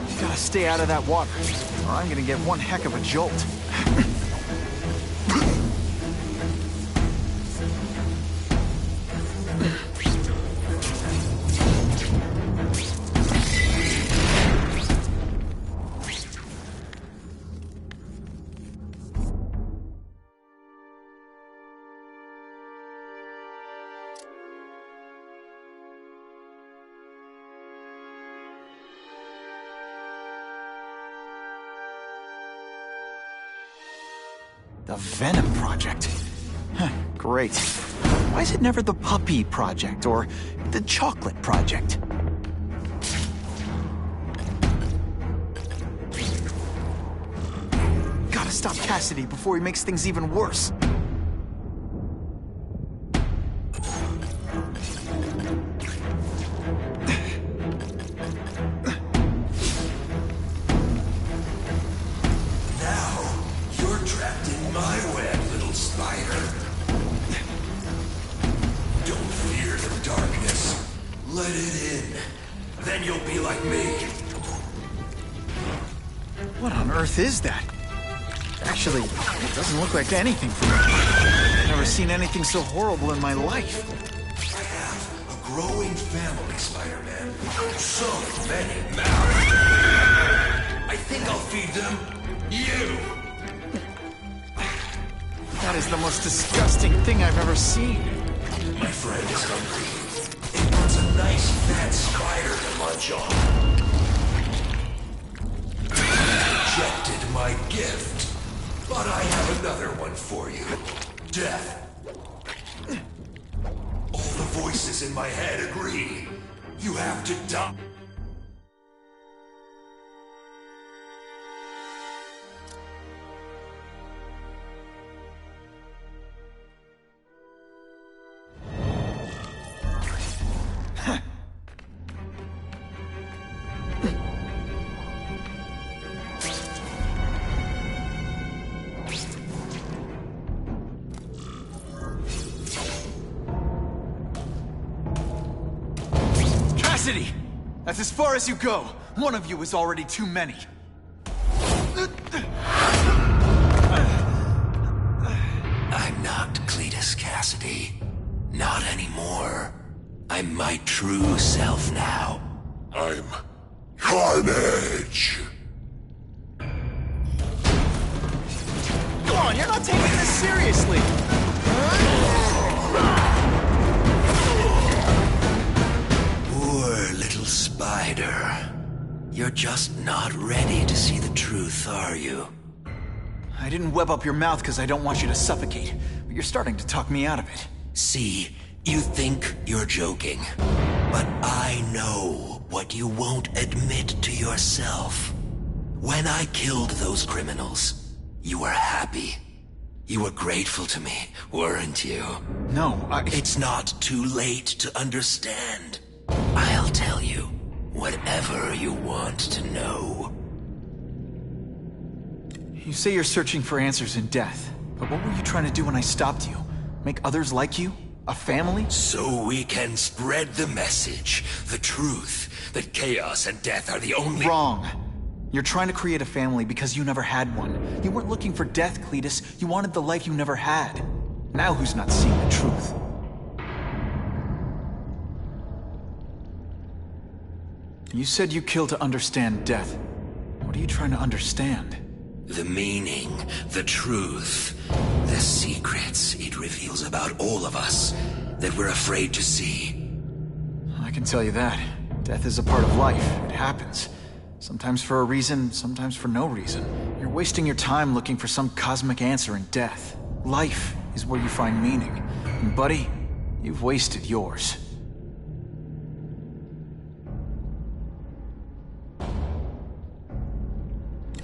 You gotta stay out of that water, or I'm gonna get one heck of a jolt. The Venom Project. Huh, great. Why is it never the Puppy Project or the Chocolate Project? Gotta stop Cassidy before he makes things even worse. Let it in. Then you'll be like me. What on earth is that? Actually, it doesn't look like anything from me. I've never seen anything so horrible in my life. I have a growing family, Spider-Man. So many mouths. I think I'll feed them you. That is the most disgusting thing I've ever seen. My friend is hungry. It wants a nice fat spider to munch on. Rejected my gift. But I have another one for you. Death. All the voices in my head agree. You have to die. Cassidy! That's as far as you go. One of you is already too many. I'm not Cletus Cassidy. Not anymore. I'm my true self now. I'm Carnage. Come on, you're not taking this seriously. Poor little spider. You're just not ready to see the truth, are you? I didn't web up your mouth because I don't want you to suffocate, but you're starting to talk me out of it. See, you think you're joking, but I know what you won't admit to yourself. When I killed those criminals, you were happy. You were grateful to me, weren't you? No, It's not too late to understand. I'll tell you whatever you want to know. You say you're searching for answers in death, but what were you trying to do when I stopped you? Make others like you? A family? So we can spread the message, the truth, that chaos and death are the only— Wrong. You're trying to create a family because you never had one. You weren't looking for death, Cletus. You wanted the life you never had. Now who's not seeing the truth? You said you kill to understand death. What are you trying to understand? The meaning, the truth, the secrets it reveals about all of us that we're afraid to see. I can tell you that. Death is a part of life. It happens. Sometimes for a reason, sometimes for no reason. You're wasting your time looking for some cosmic answer in death. Life is where you find meaning. And buddy, you've wasted yours.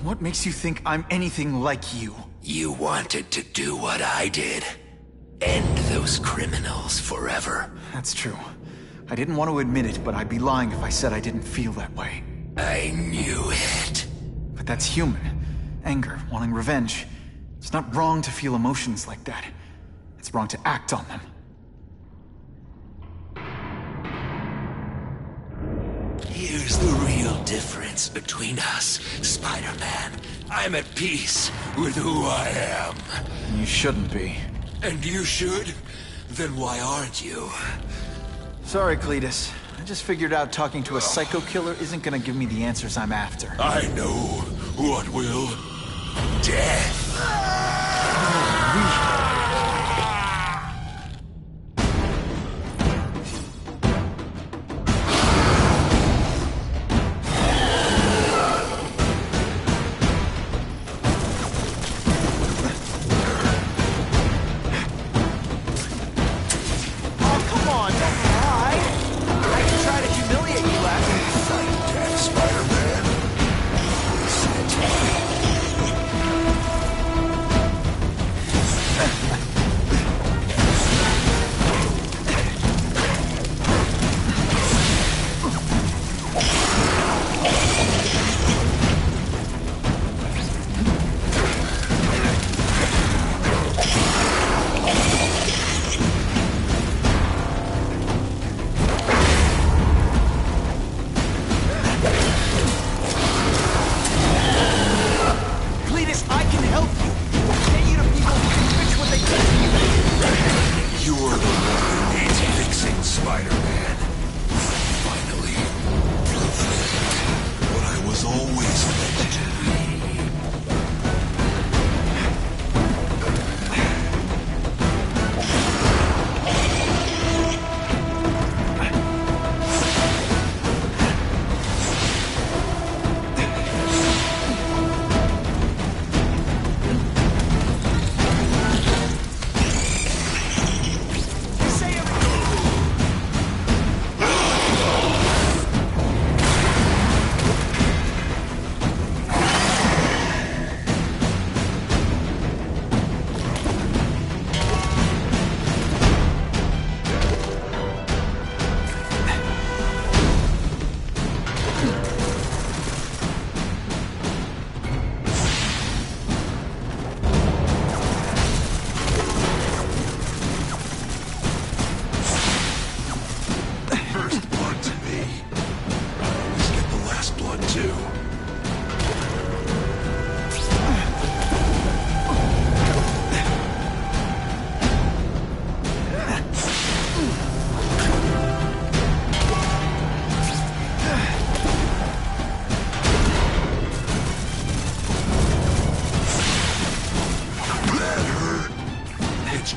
What makes you think I'm anything like you? You wanted to do what I did. End those criminals forever. That's true. I didn't want to admit it, but I'd be lying if I said I didn't feel that way. I knew it. But that's human. Anger, wanting revenge. It's not wrong to feel emotions like that. It's wrong to act on them. Here's the real difference between us, Spider-Man. I'm at peace with who I am. You shouldn't be. And you should? Then why aren't you? Sorry, Cletus. I just figured out talking to a psycho killer isn't gonna give me the answers I'm after. I know what will. Death.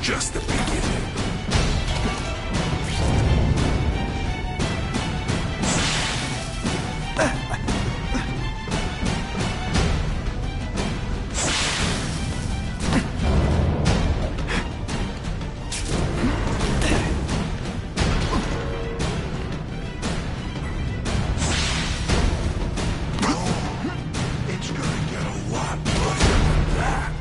Just the beginning. It's gonna get a lot better than that.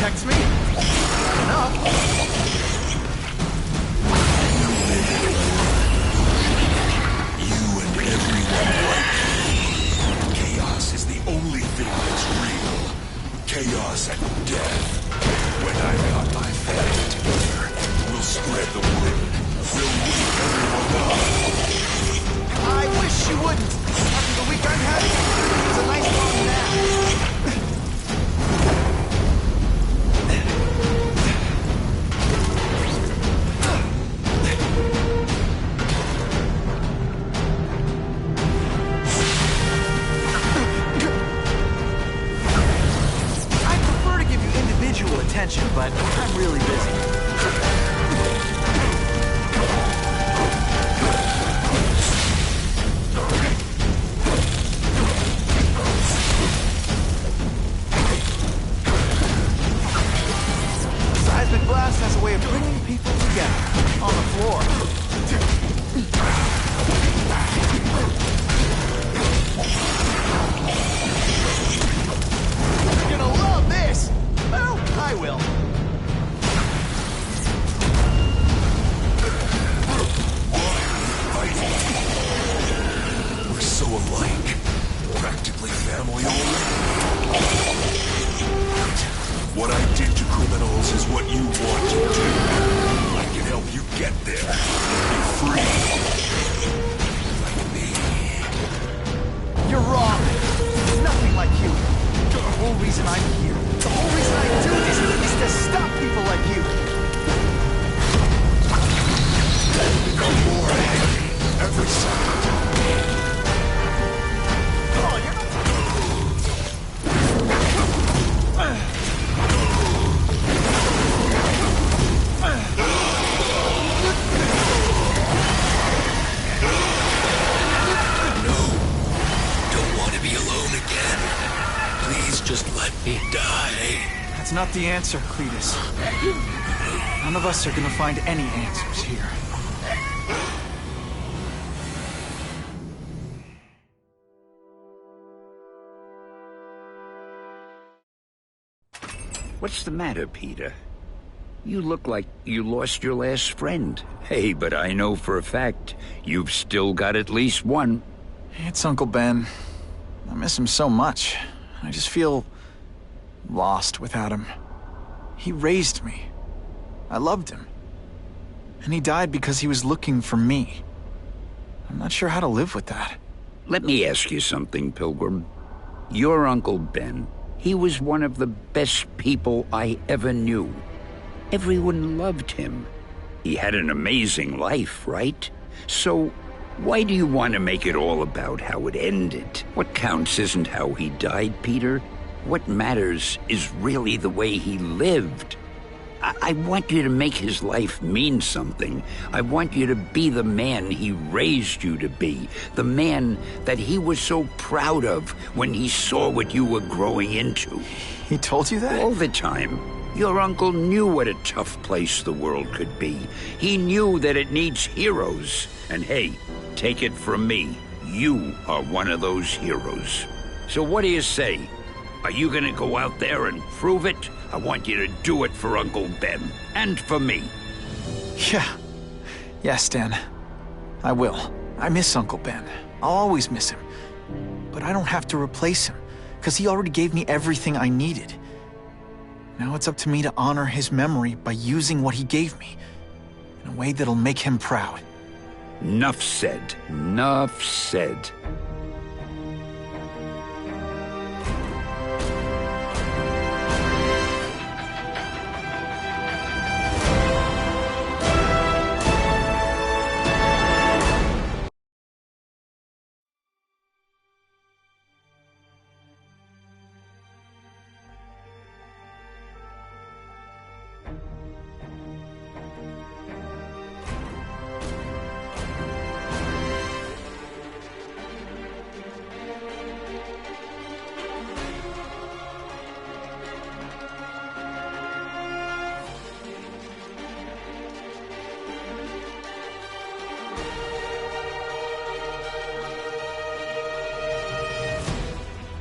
protects me. Enough. You and everyone like you. Chaos is the only thing that's real. Chaos and death. When I've got my family together, we'll spread the word. We'll wake everyone up. I wish you wouldn't. After the week I'm having, it was a nice long nap. I prefer to give you individual attention, but I'm really busy. Glass has a way of bringing people together on the floor. You're gonna love this! Well, I will. We're so alike. Practically family already. What I did to criminals is what you want to do. I can help you get there. Be free. Like me. You're wrong. There's nothing like you. The whole reason I'm here, the whole reason I do this is to stop people like you. Become more heavy every second. Oh, you're not... Just let me die. That's not the answer, Cletus. None of us are gonna find any answers here. What's the matter, Peter? You look like you lost your last friend. Hey, but I know for a fact you've still got at least one. It's Uncle Ben. I miss him so much. I just feel lost without him. He raised me. I loved him. And he died because he was looking for me. I'm not sure how to live with that. Let me ask you something, Pilgrim. Your Uncle Ben, he was one of the best people I ever knew. Everyone loved him. He had an amazing life, right? So, why do you want to make it all about how it ended? What counts isn't how he died, Peter. What matters is really the way he lived. I want you to make his life mean something. I want you to be the man he raised you to be. The man that he was so proud of when he saw what you were growing into. He told you that? All the time. Your uncle knew what a tough place the world could be. He knew that it needs heroes. And hey, take it from me, you are one of those heroes. So what do you say? Are you gonna go out there and prove it? I want you to do it for Uncle Ben, and for me. Yeah. Yes, Dan. I will. I miss Uncle Ben. I'll always miss him. But I don't have to replace him, because he already gave me everything I needed. Now it's up to me to honor his memory by using what he gave me, in a way that'll make him proud. Nuff said. Nuff said.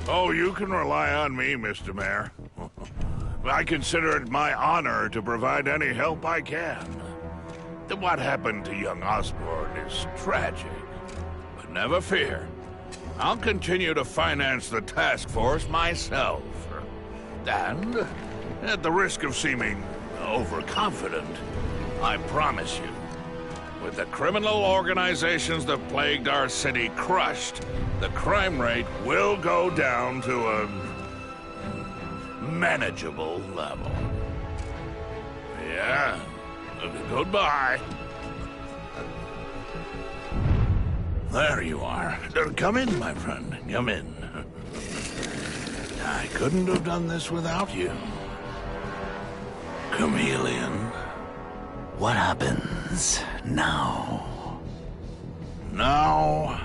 Oh, you can rely on me, Mr. Mayor. I consider it my honor to provide any help I can. What happened to young Osborn is tragic. But never fear. I'll continue to finance the task force myself. And, at the risk of seeming overconfident, I promise you, with the criminal organizations that plagued our city crushed, the crime rate will go down to a manageable level. Yeah, goodbye. There you are. Come in, my friend. Come in. I couldn't have done this without you. Chameleon. What happens now? Now,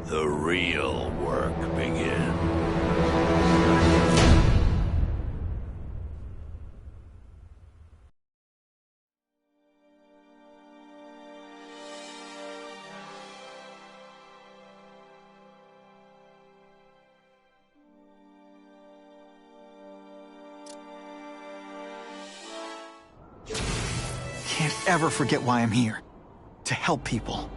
the real work begins. Can't ever forget why I'm here. To help people.